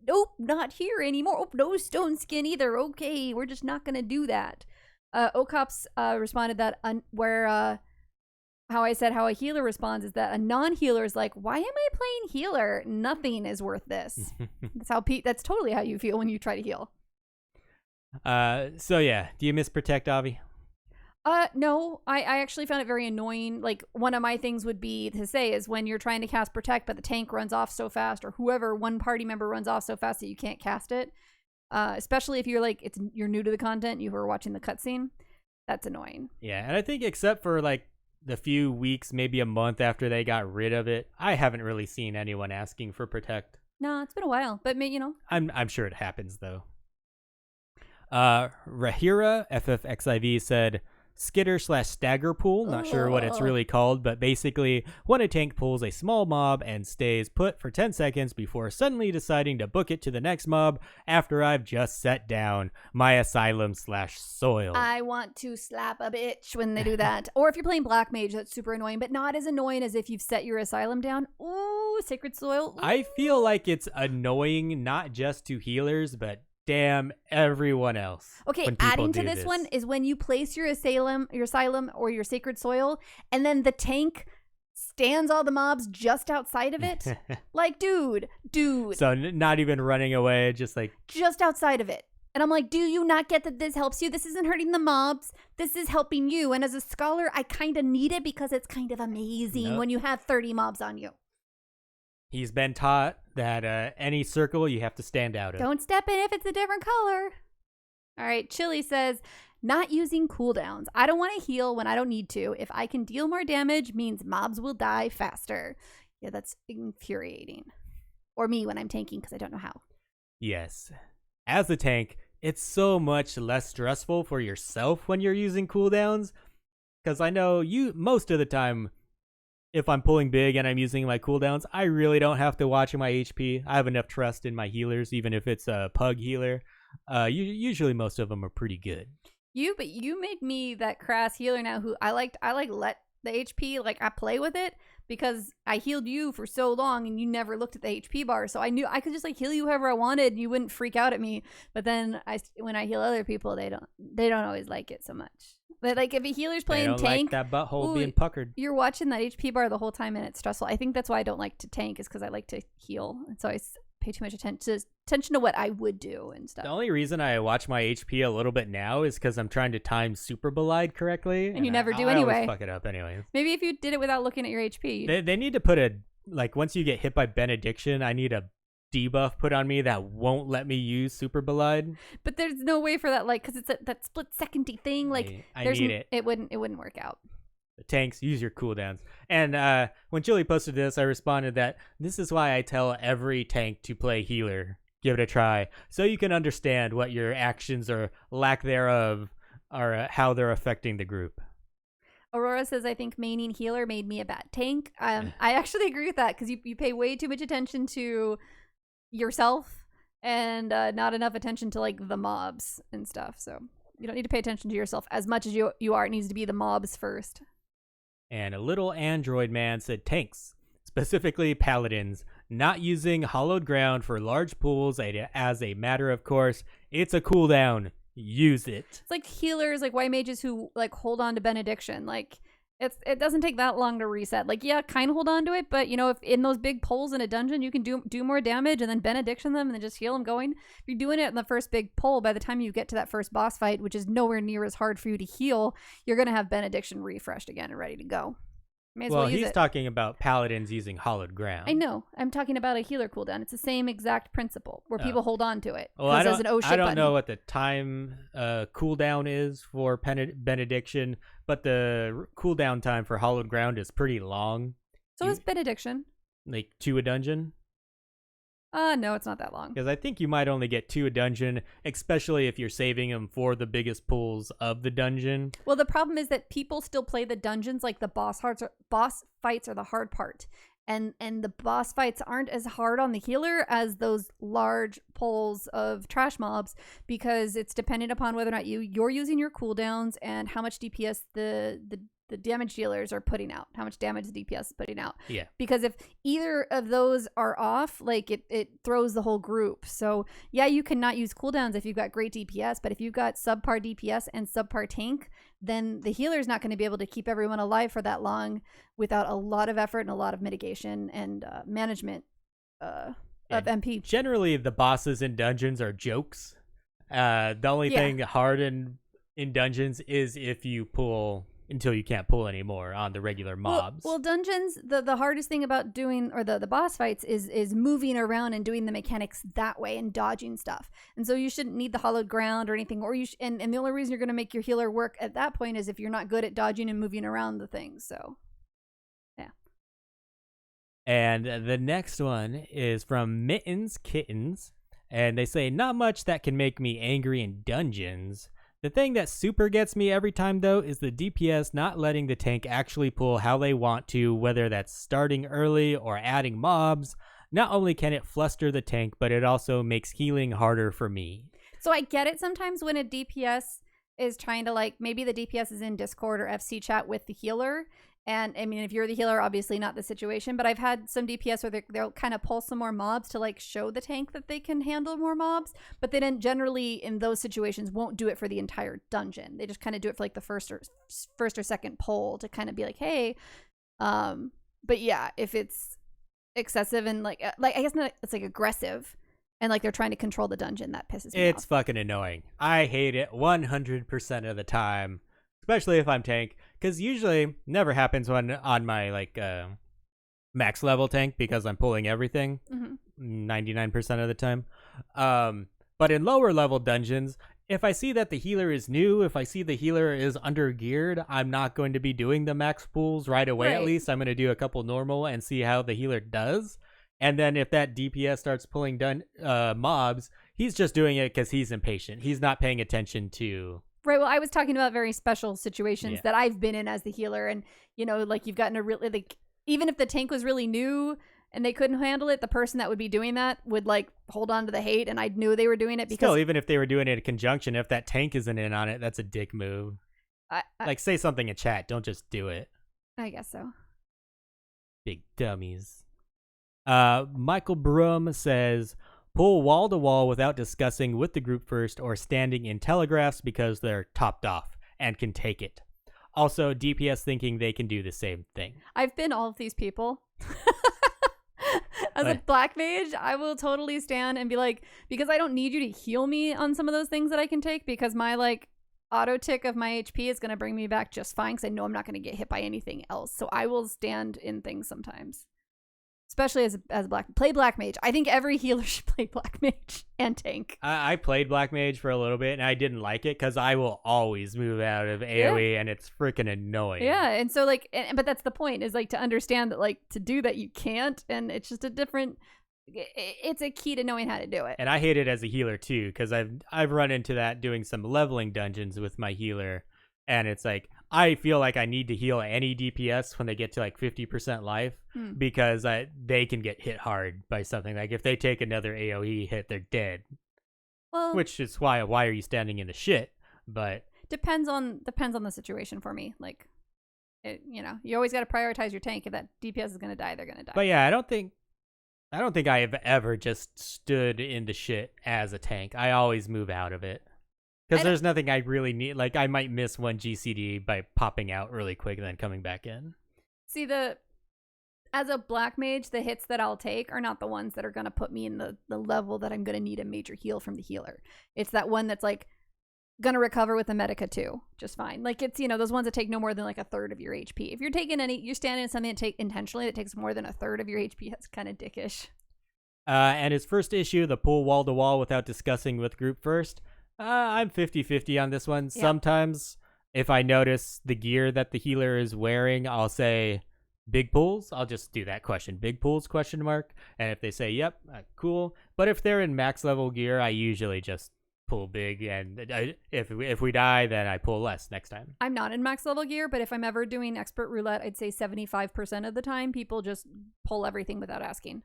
nope, not here anymore. Oh, no stone skin either. Okay, we're just not going to do that. Okops responded that how I said how a healer responds is that a non-healer is like, why am I playing healer? Nothing is worth this. That's totally how you feel when you try to heal. So yeah, do you miss Protect, Avi? No, I actually found it very annoying. Like, one of my things would be to say is when you're trying to cast Protect, but the tank runs off so fast, or whoever, one party member runs off so fast that you can't cast it. Especially if you're like, you're new to the content, you were watching the cutscene. That's annoying. Yeah, and I think except for like the few weeks, maybe a month after they got rid of it, I haven't really seen anyone asking for Protect. No, it's been a while, but you know. I'm sure it happens though. Rahira FFXIV said, skitter/stagger pool, not sure what it's really called, but basically when a tank pulls a small mob and stays put for 10 seconds before suddenly deciding to book it to the next mob after I've just set down my asylum/soil. I want to slap a bitch when they do that. Or if you're playing Black Mage, that's super annoying, but not as annoying as if you've set your asylum down. Ooh, Sacred Soil. Ooh. I feel like it's annoying not just to healers, but damn everyone else. Okay, adding to this one is when you place your asylum or your Sacred Soil, and then the tank stands all the mobs just outside of it. Like, dude. So not even running away, just outside of it. And I'm like, do you not get that this helps you? This isn't hurting the mobs. This is helping you. And as a scholar, I kind of need it because it's kind of amazing when you have 30 mobs on you. He's been taught that any circle you have to stand out of. Don't step in if it's a different color. All right, Chili says, not using cooldowns. I don't want to heal when I don't need to. If I can deal more damage, means mobs will die faster. Yeah, that's infuriating. Or me when I'm tanking because I don't know how. Yes. As a tank, it's so much less stressful for yourself when you're using cooldowns. Because I know most of the time, if I'm pulling big and I'm using my cooldowns, I really don't have to watch my HP. I have enough trust in my healers, even if it's a pug healer. Usually most of them are pretty good. But you made me that crass healer now who I let the HP, like I play with it because I healed you for so long and you never looked at the HP bar. So I knew I could just like heal you however I wanted and you wouldn't freak out at me. But then when I heal other people, they don't always like it so much. But like if a healer's playing tank, like that butthole being puckered. You're watching that HP bar the whole time and it's stressful. I think that's why I don't like to tank is because I like to heal, and so I pay too much attention to what I would do and stuff. The only reason I watch my HP a little bit now is because I'm trying to time Super Belide correctly, and you never do I anyway. Always fuck it up anyway. Maybe if you did it without looking at your HP. They need to put once you get hit by Benediction, I need a debuff put on me that won't let me use Super Belide. But there's no way for that, like, because it's that split secondy thing. Like, I need it. It wouldn't work out. The tanks, use your cooldowns. And when Julie posted this, I responded that this is why I tell every tank to play healer. Give it a try, so you can understand what your actions or lack thereof are, how they're affecting the group. Aurora says, I think maining healer made me a bad tank. I actually agree with that because you pay way too much attention to yourself and not enough attention to like the mobs and stuff. So you don't need to pay attention to yourself as much as you are. It needs to be the mobs first. And a little android man said tanks, specifically paladins, not using hollowed ground for large pools as a matter of course. It's a cooldown. Use it. It's like healers, like white mages who like hold on to benediction. Like It doesn't take that long to reset. Like, yeah, kind of hold on to it, but if in those big poles in a dungeon, you can do more damage and then benediction them and then just heal them going. If you're doing it in the first big pole, by the time you get to that first boss fight, which is nowhere near as hard for you to heal, you're gonna have benediction refreshed again and ready to go. May as well use he's it. talking about paladins using hollowed ground. I know. I'm talking about a healer cooldown. It's the same exact principle where people hold on to it. Well, I don't button. know what the time cooldown is for benediction, but the cooldown time for hollowed ground is pretty long. So is benediction. Like 2 a dungeon? No, it's not that long. Because I think you might only get 2 a dungeon, especially if you're saving them for the biggest pools of the dungeon. Well, the problem is that people still play the dungeons like the boss fights are the hard part. And the boss fights aren't as hard on the healer as those large pulls of trash mobs, because it's dependent upon whether or not you're using your cooldowns and how much DPS the damage dealers are putting out, how much damage the DPS is putting out. Yeah. Because if either of those are off, like it throws the whole group. So yeah, you cannot use cooldowns if you've got great DPS, but if you've got subpar DPS and subpar tank, then the healer's not going to be able to keep everyone alive for that long without a lot of effort and a lot of mitigation and management of MP. Generally, the bosses in dungeons are jokes. The only thing hard in dungeons is if you pull until you can't pull anymore on the regular mobs. Well, dungeons, the hardest thing about doing, or the boss fights is moving around and doing the mechanics that way and dodging stuff. And so you shouldn't need the hollowed ground or anything, or and the only reason you're going to make your healer work at that point is if you're not good at dodging and moving around the things. So, yeah. And the next one is from Mittens Kittens, and they say, not much that can make me angry in dungeons. The thing that super gets me every time, though, is the DPS not letting the tank actually pull how they want to, whether that's starting early or adding mobs. Not only can it fluster the tank, but it also makes healing harder for me. So I get it sometimes when a DPS is trying to, like, maybe the DPS is in Discord or FC chat with the healer. And I mean, if you're the healer, obviously not the situation, but I've had some DPS where they'll kind of pull some more mobs to like show the tank that they can handle more mobs, but they didn't generally in those situations won't do it for the entire dungeon. They just kind of do it for like the first or second pull to kind of be like, hey, but yeah, if it's excessive and like I guess not, it's like aggressive and like they're trying to control the dungeon, that pisses me off. It's fucking annoying. I hate it 100% of the time, especially if I'm tank. Because usually never happens when on my like max level tank because I'm pulling everything 99% of the time. But in lower level dungeons, if I see that the healer is new, if I see the healer is under geared, I'm not going to be doing the max pulls right away. At least I'm going to do a couple normal and see how the healer does. And then if that DPS starts pulling mobs, he's just doing it because he's impatient. He's not paying attention to... Right. Well, I was talking about very special situations that I've been in as the healer. And, like you've gotten a really, like, even if the tank was really new and they couldn't handle it, the person that would be doing that would, like, hold on to the hate. And I knew they were doing it because... Still, even if they were doing it in conjunction, if that tank isn't in on it, that's a dick move. Like, say something in chat. Don't just do it. I guess so. Big dummies. Michael Brum says... Pull wall to wall without discussing with the group first or standing in telegraphs because they're topped off and can take it. Also, DPS thinking they can do the same thing. I've been all of these people. As a black mage, I will totally stand and be like, because I don't need you to heal me on some of those things that I can take because my like auto tick of my HP is going to bring me back just fine because I know I'm not going to get hit by anything else. So I will stand in things sometimes. Especially as a play black mage. I think every healer should play black mage and tank. I played black mage for a little bit and I didn't like it because I will always move out of AoE and it's freaking annoying. Yeah, and so like, but that's the point is like to understand that like to do that you can't, and it's just a different. It's a key to knowing how to do it. And I hate it as a healer too because I've run into that doing some leveling dungeons with my healer, and it's like. I feel like I need to heal any DPS when they get to like 50% life because they can get hit hard by something. Like if they take another AoE hit, they're dead. Well, which is why are you standing in the shit? But depends on the situation for me. Like, you always got to prioritize your tank. If that DPS is gonna die, they're gonna die. But yeah, I don't think I have ever just stood in the shit as a tank. I always move out of it. Because there's nothing I really need. Like, I might miss one GCD by popping out really quick and then coming back in. See, as a black mage, the hits that I'll take are not the ones that are going to put me in the level that I'm going to need a major heal from the healer. It's that one that's like going to recover with a Medica too, just fine. Like, it's, those ones that take no more than like a third of your HP. If you're you're standing in something that takes more than a third of your HP, that's kind of dickish. And his first issue, the pull wall to wall without discussing with group first. I'm 50-50 on this one. Yeah. Sometimes if I notice the gear that the healer is wearing, I'll say big pulls. I'll just do that question. Big pulls, ? And if they say, yep, cool. But if they're in max level gear, I usually just pull big. And if we die, then I pull less next time. I'm not in max level gear, but if I'm ever doing expert roulette, I'd say 75% of the time people just pull everything without asking.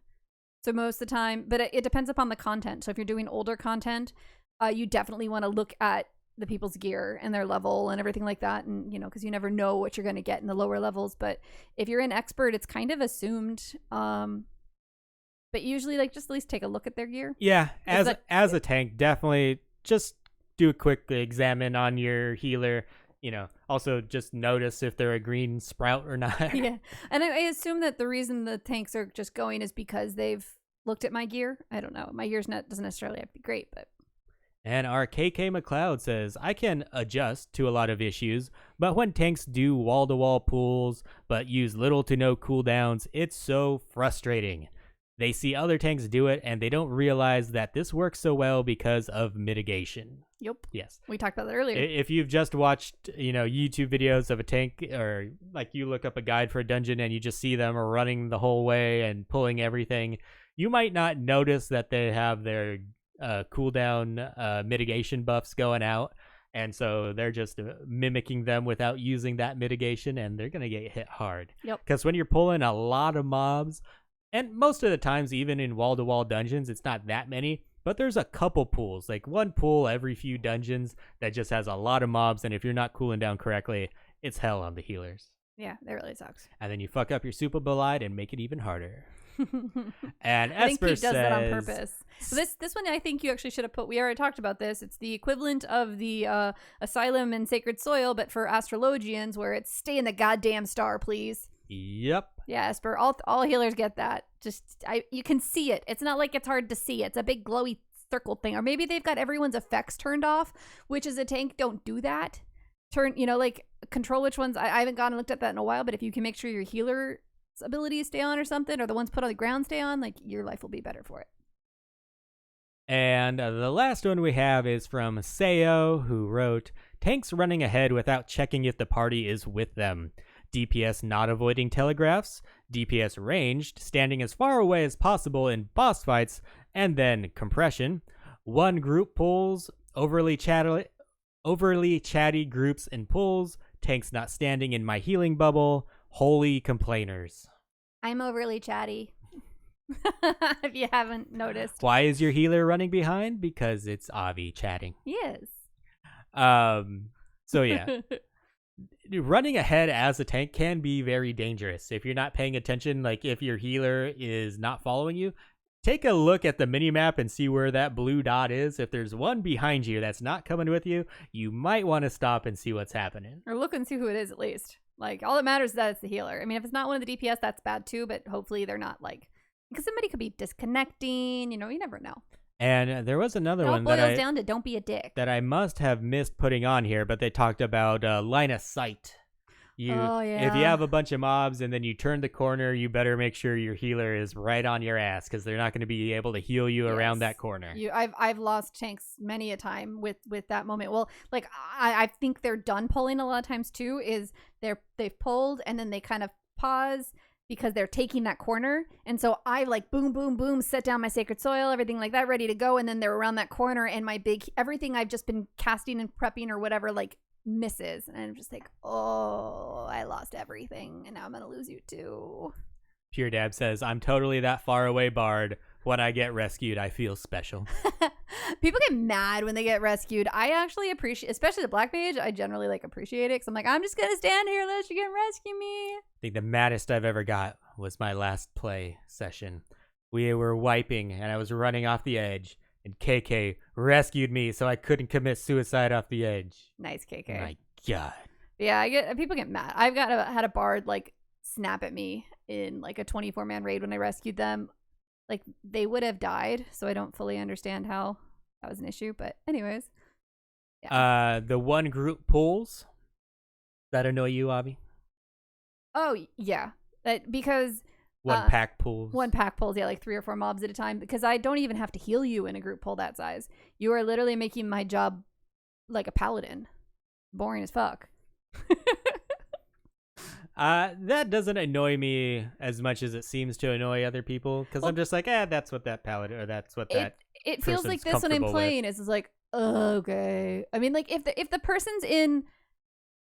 So most of the time, but it depends upon the content. So if you're doing older content, you definitely want to look at the people's gear and their level and everything like that. And, because you never know what you're going to get in the lower levels. But if you're an expert, it's kind of assumed. But usually, just at least take a look at their gear. Yeah. As a tank, definitely just do a quick examine on your healer. Also just notice if they're a green sprout or not. Yeah. And I assume that the reason the tanks are just going is because they've looked at my gear. I don't know. My gear's doesn't necessarily have to be great, but. And our KK McLeod says, I can adjust to a lot of issues, but when tanks do wall-to-wall pulls but use little to no cooldowns, it's so frustrating. They see other tanks do it, and they don't realize that this works so well because of mitigation. Yep. Yes. We talked about that earlier. If you've just watched, YouTube videos of a tank, or like you look up a guide for a dungeon and you just see them running the whole way and pulling everything, you might not notice that they have their cooldown mitigation buffs going out, and so they're just mimicking them without using that mitigation, and they're gonna get hit hard. Yep. Because when you're pulling a lot of mobs, and most of the times even in wall-to-wall dungeons, it's not that many, but there's a couple pulls, like one pull every few dungeons that just has a lot of mobs, and if you're not cooling down correctly, it's hell on the healers. Yeah, that really sucks. And then you fuck up your super bolide and make it even harder. And I think Esper Pete does that on says, purpose. So this one I think you actually should have put. We already talked about this. It's the equivalent of the Asylum and Sacred Soil, but for astrologians, where it's stay in the goddamn star, please. Yep. Yeah, Esper. All healers get that. You can see it. It's not like it's hard to see. It's a big glowy circle thing. Or maybe they've got everyone's effects turned off, which as a tank don't do that. Control which ones. I haven't gone and looked at that in a while, but if you can make sure your healer abilities stay on or something, or the ones put on the ground stay on, your life will be better for it. And the last one we have is from Sayo, who wrote, tanks running ahead without checking if the party is with them. DPS not avoiding telegraphs. DPS ranged, standing as far away as possible in boss fights, and then compression. One group pulls, overly chatty groups and pulls, tanks not standing in my healing bubble. Holy complainers. I'm overly chatty. If you haven't noticed. Why is your healer running behind? Because it's Avi chatting. Yes. So yeah. Running ahead as a tank can be very dangerous. If you're not paying attention, like if your healer is not following you, take a look at the minimap and see where that blue dot is. If there's one behind you that's not coming with you, you might want to stop and see what's happening. Or look and see who it is at least. All that matters is that it's the healer. I mean, if it's not one of the DPS, that's bad too, but hopefully they're not because somebody could be disconnecting, you never know. And there was another one boils down to don't be a dick. That I must have missed putting on here, but they talked about line of sight. If you have a bunch of mobs and then you turn the corner, you better make sure your healer is right on your ass, because they're not going to be able to heal you around that corner. I've lost tanks many a time with that moment. Well, I think they're done pulling a lot of times too. Is they've pulled and then they kind of pause because they're taking that corner, and so I boom boom boom set down my Sacred Soil, everything like that, ready to go, and then they're around that corner, and my everything I've just been casting and prepping or whatever misses, and I'm just oh, I lost everything, and now I'm gonna lose you too. Pure Dab says, I'm totally that far away, Bard. When I get rescued, I feel special. People get mad when they get rescued. I actually appreciate, especially the Black Mage, I generally appreciate it, because I'm just gonna stand here unless you can rescue me. I think the maddest I've ever got was my last play session. We were wiping, and I was running off the edge, and KK rescued me so I couldn't commit suicide off the edge. Nice, KK. My God. Yeah, people get mad. Had a bard like snap at me in like a 24-man raid when I rescued them. Like they would have died, so I don't fully understand how that was an issue. But anyways, yeah. The one group pulls that annoy you, Avi? Oh yeah, because One pack pulls. One pack pulls, yeah, like 3 or 4 mobs at a time. Because I don't even have to heal you in a group pull that size. You are literally making my job like a paladin. Boring as fuck. That doesn't annoy me as much as it seems to annoy other people, because I'm just like, that's what that paladin, or that's what that. It feels like this when I'm playing. Is like, okay. I mean, like if the person's in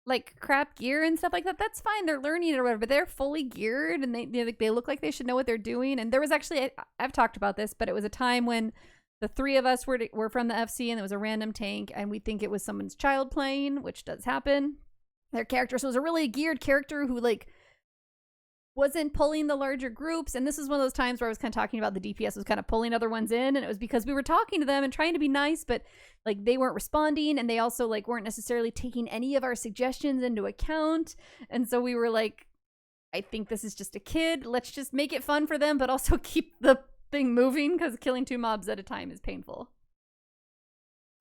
like crap gear and stuff like that, that's fine. They're learning it or whatever, but they're fully geared and they look like they should know what they're doing. And there was actually, I've talked about this, but it was a time when the 3 of us were from the FC and there was a random tank and we think it was someone's child playing, which does happen. Their character, so it was a really geared character who like wasn't pulling the larger groups. And this is one of those times where I was kind of talking about the DPS was kind of pulling other ones in, and it was because we were talking to them and trying to be nice, but like they weren't responding, and they also like weren't necessarily taking any of our suggestions into account. And so we were like, I think this is just a kid. Let's just make it fun for them, but also keep the thing moving, because killing 2 mobs at a time is painful.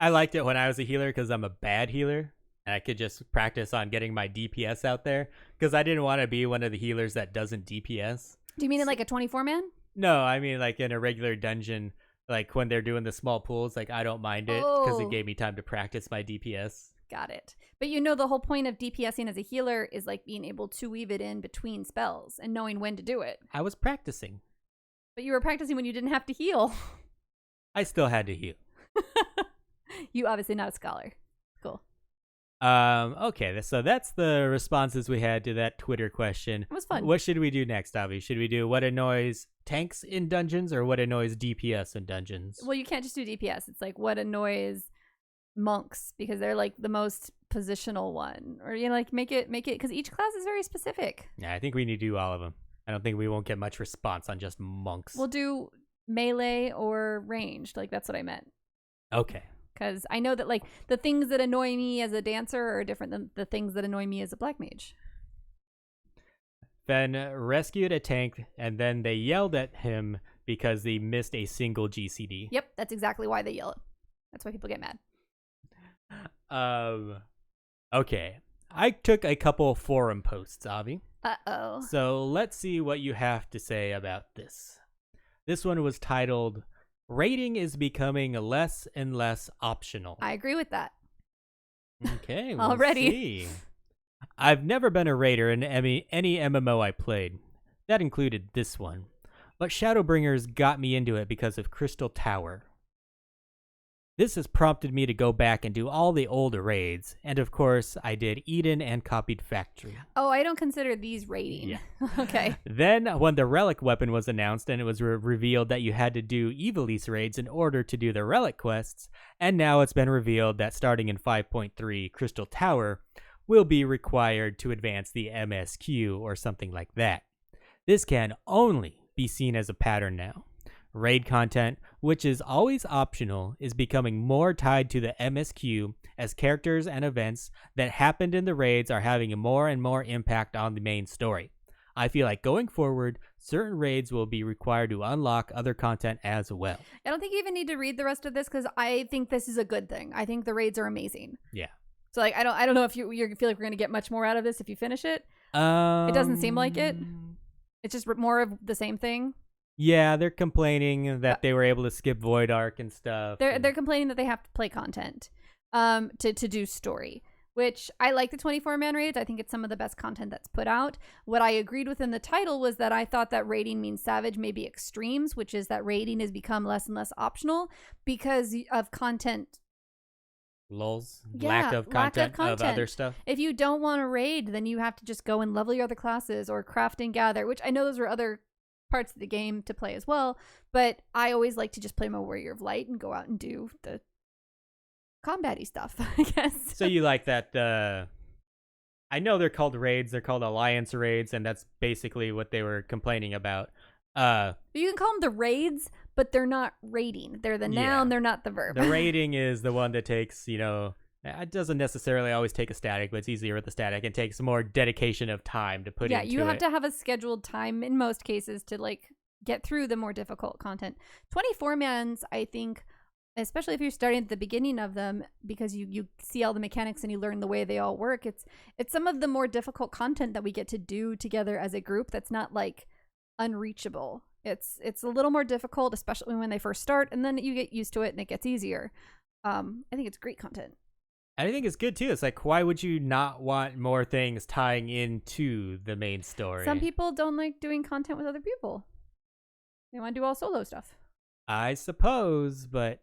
I liked it when I was a healer because I'm a bad healer. And I could just practice on getting my DPS out there, because I didn't want to be one of the healers that doesn't DPS. Do you mean in like a 24-man? No, I mean like in a regular dungeon, like when they're doing the small pools, like I don't mind it because it gave me time to practice my DPS. Got it. But you know the whole point of DPSing as a healer is like being able to weave it in between spells and knowing when to do it. I was practicing. But you were practicing when you didn't have to heal. I still had to heal. You obviously not a scholar. Cool. Okay, so that's the responses we had to that Twitter question. It was fun. What should we do next, Avi? Should we do what annoys tanks in dungeons or what annoys DPS in dungeons? Well, you can't just do DPS. It's like what annoys monks, because they're like the most positional one. Or you know, like make it because each class is very specific. Yeah, I think we need to do all of them. I don't think we won't get much response on just monks. We'll do melee or ranged. Like that's what I meant. Okay. Because I know that like the things that annoy me as a dancer are different than the things that annoy me as a black mage. Ben rescued a tank, and then they yelled at him because he missed a single GCD. Yep, that's exactly why they yell it. That's why people get mad. Okay. I took a couple forum posts, Avi. Uh-oh. So let's see what you have to say about this. This one was titled, "Raiding is becoming less and less optional." I agree with that. Okay, we'll Already. see. I've never been a raider in any MMO I played. That included this one. But Shadowbringers got me into it because of Crystal Tower. This has prompted me to go back and do all the old raids, and of course, I did Eden and copied Factory. Oh, I don't consider these raiding. Yeah. Okay. Then, when the Relic weapon was announced and it was revealed that you had to do Evilise raids in order to do the Relic quests, and now it's been revealed that starting in 5.3, Crystal Tower will be required to advance the MSQ or something like that. This can only be seen as a pattern now. Raid content, which is always optional, is becoming more tied to the MSQ as characters and events that happened in the raids are having a more and more impact on the main story. I feel like going forward, certain raids will be required to unlock other content as well. I don't think you even need to read the rest of this because I think this is a good thing. I think the raids are amazing. Yeah. So like I don't know if you feel like we're gonna get much more out of this if you finish it. It doesn't seem like it. It's just more of the same thing. Yeah, they're complaining that they were able to skip Void Arc and stuff. They're complaining that they have to play content to do story, which I like the 24-man raids. I think it's some of the best content that's put out. What I agreed with in the title was that I thought that raiding means savage, maybe extremes, which is that raiding has become less and less optional because of content. Lulz. Yeah, lack of content of other stuff. If you don't want to raid, then you have to just go and level your other classes or craft and gather, which I know those are other parts of the game to play as well, but I always like to just play my Warrior of Light and go out and do the combat-y stuff, I guess. So you like that I know they're called raids, they're called Alliance raids, and that's basically what they were complaining about. You can call them the raids, but they're not rating. They're the noun, they're not the verb. The rating is the one that takes, it doesn't necessarily always take a static, but it's easier with the static. It takes more dedication of time to put into it. Yeah, you have to have a scheduled time in most cases to like get through the more difficult content. 24-mans, I think, especially if you're starting at the beginning of them, because you see all the mechanics and you learn the way they all work, it's some of the more difficult content that we get to do together as a group that's not like unreachable. It's a little more difficult, especially when they first start, and then you get used to it and it gets easier. I think it's great content. I think it's good too. It's like, why would you not want more things tying into the main story? Some people don't like doing content with other people. They want to do all solo stuff. I suppose, but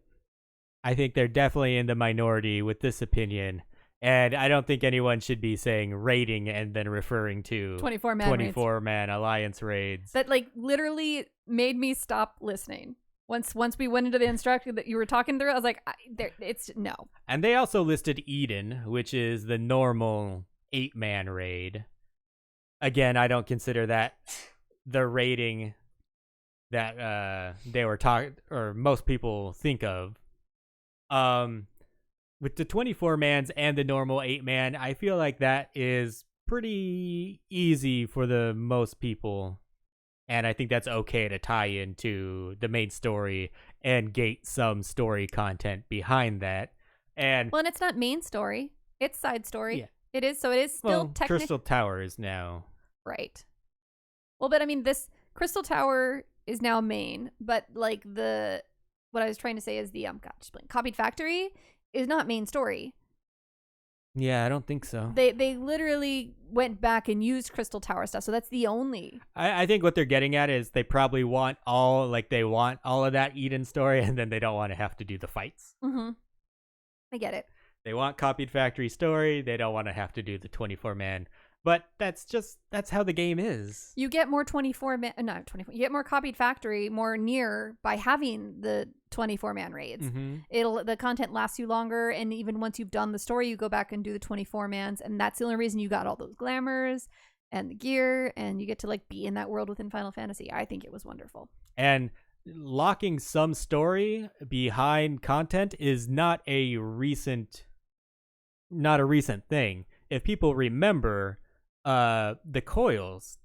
I think they're definitely in the minority with this opinion. And I don't think anyone should be saying raiding and then referring to 24-man alliance raids. That like literally made me stop listening. Once we went into the instruction that you were talking through, I was like, it's no. And they also listed Eden, which is the normal 8-man raid. Again, I don't consider that the raiding that they were talking, or most people think of. With the 24-mans and the normal 8-man, I feel like that is pretty easy for the most people. And I think that's okay to tie into the main story and gate some story content behind that. And it's not main story; it's side story. Yeah. It is still technically Crystal Tower is now right. Well, but I mean, this Crystal Tower is now main, but like what I was trying to say is the Copied Factory is not main story. Yeah, I don't think so. They literally went back and used Crystal Tower stuff, so that's the only. I think what they're getting at is they probably want all of that Eden story, and then they don't want to have to do the fights. Mm-hmm. I get it. They want Copied Factory story. They don't want to have to do the 24-man. But that's how the game is. You get more 24-man, not 24. You get more Copied Factory, more near by having the 24-man raids. Mm-hmm. The content lasts you longer, and even once you've done the story, you go back and do the 24-mans, and that's the only reason you got all those glamours and the gear, and you get to like be in that world within Final Fantasy. I think it was wonderful. And locking some story behind content is not a recent thing. If people remember, the coils.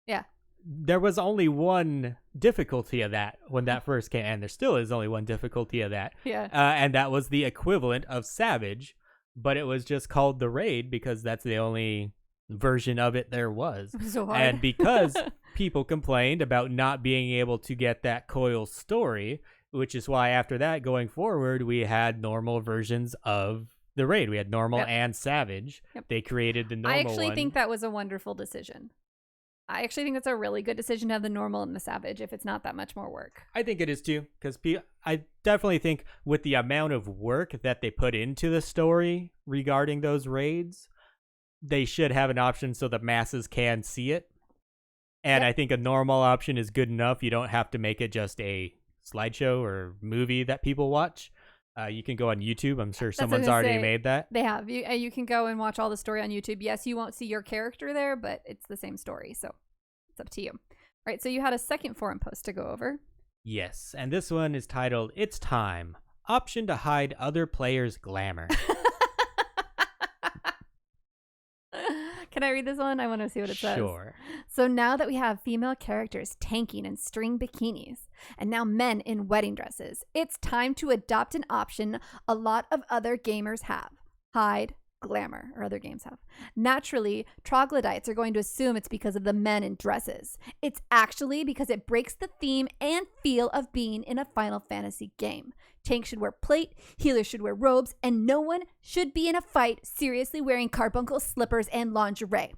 Yeah. There was only one difficulty of that when that first came, and there still is only one difficulty of that. Yeah. And that was the equivalent of Savage, but it was just called the Raid because that's the only version of it there was. It was so hard. And because people complained about not being able to get that coil story, which is why after that, going forward, we had normal versions of the Raid. We had normal and Savage. Yep. They created the normal one. I actually think that was a wonderful decision. I actually think that's a really good decision to have the normal and the Savage if it's not that much more work. I think it is too, because I definitely think with the amount of work that they put into the story regarding those raids, they should have an option so the masses can see it. And I think a normal option is good enough. You don't have to make it just a slideshow or movie that people watch. You can go on YouTube. I'm sure someone's already made that. They have. You can go and watch all the story on YouTube. Yes, you won't see your character there, but it's the same story. So it's up to you. All right. So you had a second forum post to go over. Yes. And this one is titled, "It's Time. Option to hide other players' glamour." Can I read this one? I want to see what it says. Sure. So now that we have female characters tanking in string bikinis, and now men in wedding dresses, it's time to adopt an option a lot of other gamers have. Hide glamour, or other games have. Naturally, troglodytes are going to assume it's because of the men in dresses. It's actually because it breaks the theme and feel of being in a Final Fantasy game. Tanks should wear plate, healers should wear robes, and no one should be in a fight seriously wearing carbuncle slippers and lingerie.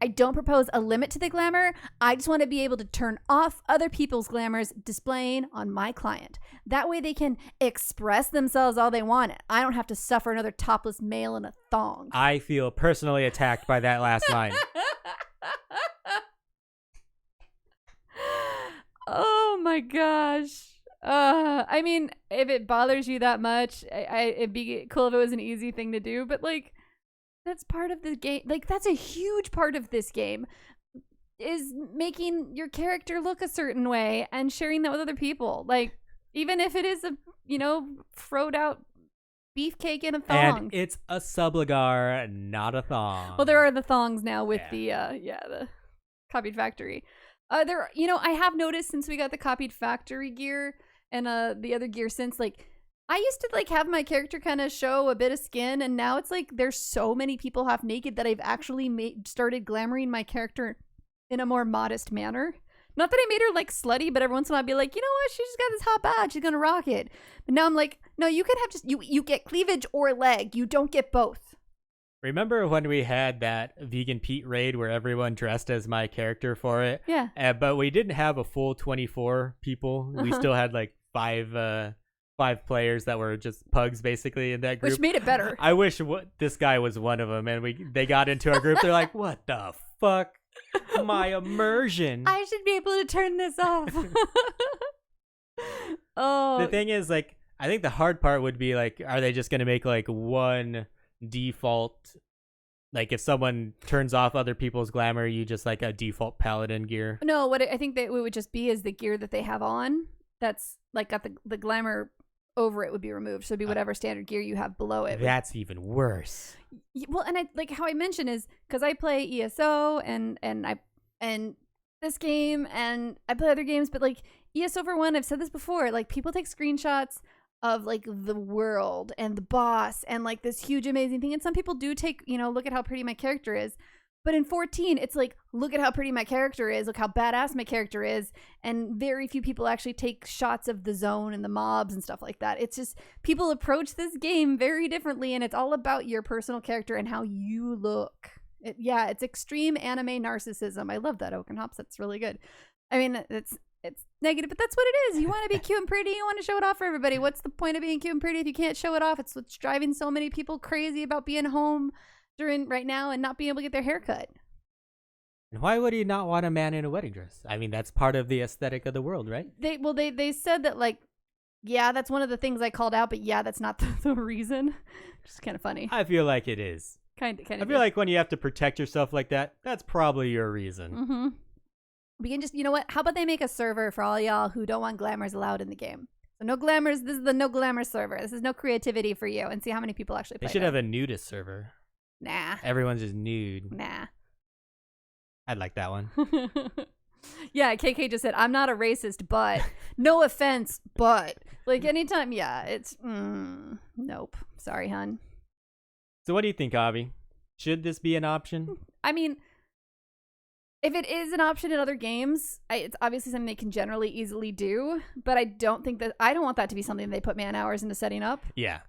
I don't propose a limit to the glamour. I just want to be able to turn off other people's glamours displaying on my client. That way they can express themselves all they want. I don't have to suffer another topless male in a thong. I feel personally attacked by that last line. Oh my gosh. I mean, if it bothers you that much, it'd be cool if it was an easy thing to do, but like, that's part of the game. Like, that's a huge part of this game, is making your character look a certain way and sharing that with other people. Like, Even if it is a, throwed out beefcake in a thong. And it's a subligar, not a thong. Well, there are the thongs now with the copied factory. I have noticed since we got the copied factory gear and the other gear since, like, I used to like have my character kind of show a bit of skin, and now it's like there's so many people half naked that I've actually started glamoring my character in a more modest manner. Not that I made her like slutty, but every once in a while I'd be like, you know what, she just got this hot bod, she's gonna rock it. But now I'm like, no, you can have you get cleavage or leg, you don't get both. Remember when we had that Vegan Pete raid where everyone dressed as my character for it? Yeah. But we didn't have a full 24 people. We still had like five players that were just pugs basically in that group. Which made it better. I wish this guy was one of them, and they got into our group. They're like, what the fuck? My immersion. I should be able to turn this off. Oh. The thing is, like, I think the hard part would be like, are they just going to make like one default, like if someone turns off other people's glamour, you just like a default paladin gear? No, what I think that it would just be is the gear that they have on that's like got the glamour over it would be removed, so it'd be whatever standard gear you have below it. That's even worse. Well, and I like how I mentioned is because I play ESO and this game and I play other games, but like ESO for one, I've said this before, like people take screenshots of like the world and the boss and like this huge amazing thing, and some people do take, look at how pretty my character is. But in 14, it's like, look at how pretty my character is, look how badass my character is, and very few people actually take shots of the zone and the mobs and stuff like that. It's just, people approach this game very differently, and it's all about your personal character and how you look. It's extreme anime narcissism. I love that, Oak and Hops. That's really good. I mean, it's negative, but that's what it is. You want to be cute and pretty, you want to show it off for everybody. What's the point of being cute and pretty if you can't show it off? It's what's driving so many people crazy about being home right now and not being able to get their hair cut. And why would he not want a man in a wedding dress? I mean, that's part of the aesthetic of the world, right? They said that, like, yeah, that's one of the things I called out, but yeah, that's not the reason. Which is kind of funny. I feel like it is. Kind of. I feel like when you have to protect yourself like that, that's probably your reason. Mm-hmm. We can just, you know what? How about they make a server for all y'all who don't want glamours allowed in the game? So no glamours. This is the no glamour server. This is no creativity for you, and see how many people actually play. They should have a nudist server. Nah. Everyone's just nude. Nah. I'd like that one. Yeah, KK just said, I'm not a racist, but no offense, but like anytime, yeah, it's nope. Sorry, hun. So what do you think, Avi? Should this be an option? I mean, if it is an option in other games, it's obviously something they can generally easily do, but I don't want that to be something they put man hours into setting up. Yeah.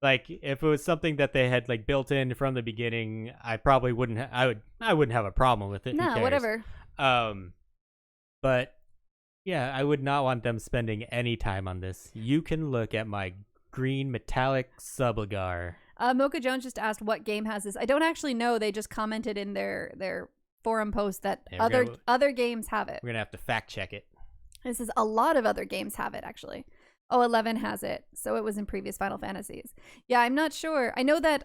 Like, if it was something that they had like built in from the beginning, I probably wouldn't. I wouldn't have a problem with it. No, whatever. But yeah, I would not want them spending any time on this. You can look at my green metallic subligar. Mocha Jones just asked what game has this. I don't actually know. They just commented in their forum post that other games have it. We're gonna have to fact check it. This is a lot of other games have it actually. Oh, 11 has it. So it was in previous Final Fantasies. Yeah, I'm not sure. I know that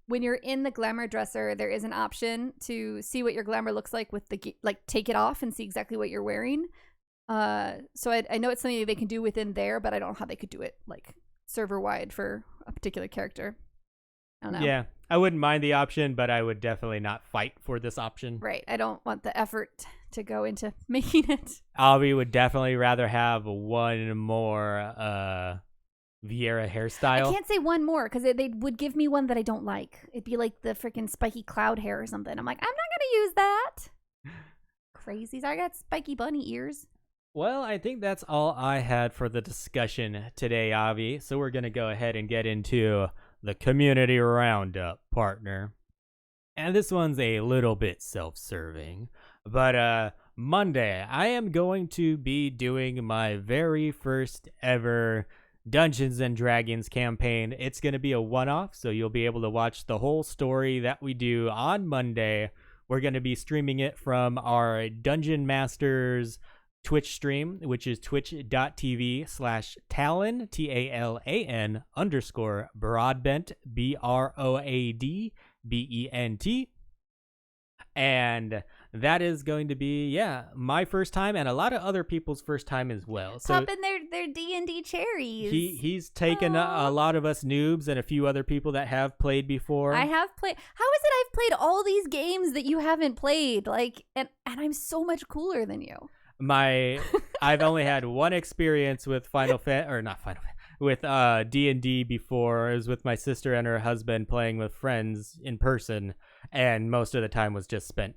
when you're in the glamour dresser, there is an option to see what your glamour looks like with take it off and see exactly what you're wearing. So I know it's something they can do within there, but I don't know how they could do it like server wide for a particular character. I don't know. Yeah, I wouldn't mind the option, but I would definitely not fight for this option. Right. I don't want the effort to go into making it. Avi would definitely rather have one more Vieira hairstyle. I can't say one more because they would give me one that I don't like. It'd be like the freaking spiky cloud hair or something. I'm like, I'm not going to use that. Crazy. I got spiky bunny ears. Well, I think that's all I had for the discussion today, Avi. So we're going to go ahead and get into the Community Roundup, partner. And this one's a little bit self-serving. But Monday, I am going to be doing my very first ever Dungeons and Dragons campaign. It's going to be a one-off, so you'll be able to watch the whole story that we do on Monday. We're going to be streaming it from our Dungeon Masters Twitch stream, which is twitch.tv/Talon, TALAN _Broadbent, BROADBENT. And that is going to be my first time and a lot of other people's first time as well. So Popping their D&D cherries. he's taken a lot of us noobs and a few other people that have played before. I have played. How is it I've played all these games that you haven't played? Like, and I'm so much cooler than you. I've only had one experience with with D&D before. It was with my sister and her husband playing with friends in person, and most of the time was just spent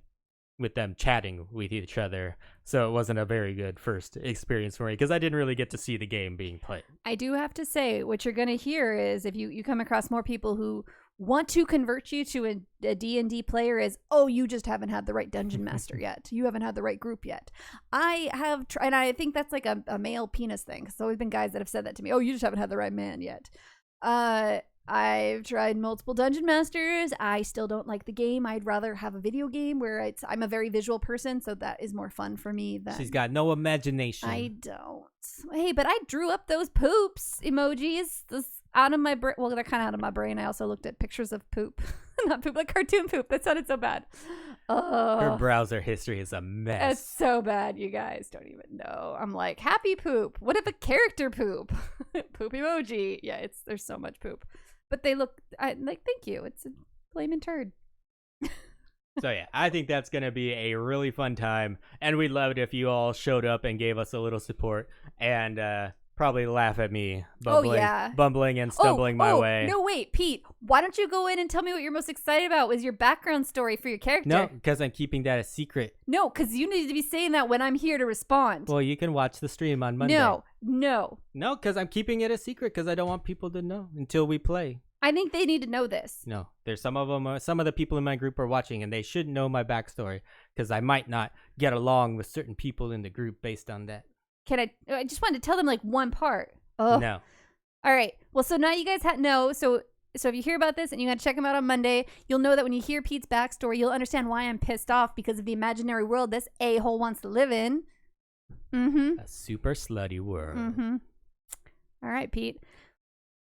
with them chatting with each other. So it wasn't a very good first experience for me because I didn't really get to see the game being played. I do have to say, what you're going to hear is if you come across more people who want to convert you to a D&D player is, oh, you just haven't had the right dungeon master yet. You haven't had the right group yet. I have tried, and I think that's like a male penis thing. There's always been guys that have said that to me. Oh, you just haven't had the right man yet. I've tried multiple dungeon masters. I still don't like the game. I'd rather have a video game where I'm a very visual person, so that is more fun for me than... She's got no imagination. I don't. Hey, but I drew up those poops emojis. Out of my brain. Well, they're kind of out of my brain. I also looked at pictures of poop. Not poop, like cartoon poop. That sounded so bad. Her browser history is a mess. It's so bad, you guys don't even know. I'm like, happy poop. What if a character poop? Poop emoji. Yeah, there's so much poop. But they look, thank you. It's a flaming turd. So yeah, I think that's going to be a really fun time. And we'd love it if you all showed up and gave us a little support and probably laugh at me bumbling and stumbling my way. No, wait, Pete, why don't you go in and tell me what you're most excited about was your background story for your character? No, because I'm keeping that a secret. No, because you need to be saying that when I'm here to respond. Well, you can watch the stream on Monday. No, because I'm keeping it a secret because I don't want people to know until we play. I think they need to know this. No, there's some of the people in my group are watching and they should know my backstory because I might not get along with certain people in the group based on that. I just wanted to tell them like one part. Oh no. All right. Well, so now you guys know. So if you hear about this and you got to check them out on Monday, you'll know that when you hear Pete's backstory, you'll understand why I'm pissed off because of the imaginary world this a-hole wants to live in. A super slutty world. All right, Pete.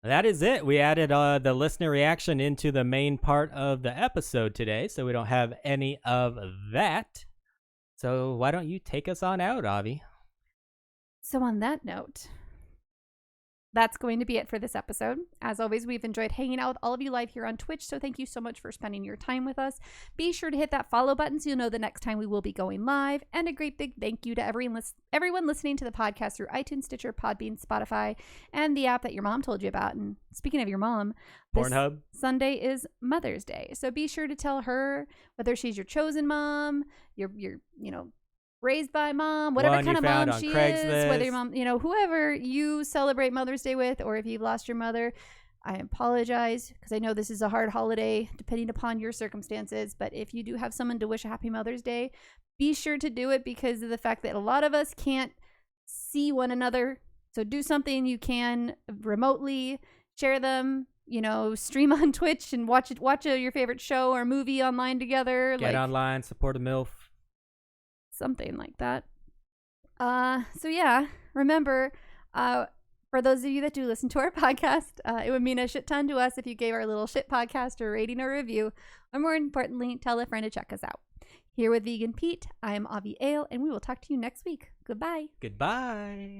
That is it. We added the listener reaction into the main part of the episode today, so we don't have any of that. So why don't you take us on out, Avi? So on that note, that's going to be it for this episode. As always, we've enjoyed hanging out with all of you live here on Twitch, so thank you so much for spending your time with us. Be sure to hit that follow button so you'll know the next time we will be going live. And a great big thank you to everyone listening to the podcast through iTunes, Stitcher, Podbean, Spotify, and the app that your mom told you about. And speaking of your mom, Pornhub. Sunday is Mother's Day, so be sure to tell her whether she's your chosen mom, your raised by mom, whatever kind of mom she is, whether your mom, whoever you celebrate Mother's Day with, or if you've lost your mother, I apologize because I know this is a hard holiday depending upon your circumstances. But if you do have someone to wish a happy Mother's Day, be sure to do it because of the fact that a lot of us can't see one another. So do something you can remotely, share them, stream on Twitch and watch your favorite show or movie online together. Get online, support a MILF. Something like that. So yeah, remember, for those of you that do listen to our podcast, it would mean a shit ton to us if you gave our little shit podcast a rating or review, or more importantly, tell a friend to check us out. Here with Vegan Pete, I am Avi Ale, and we will talk to you next week. Goodbye. Goodbye.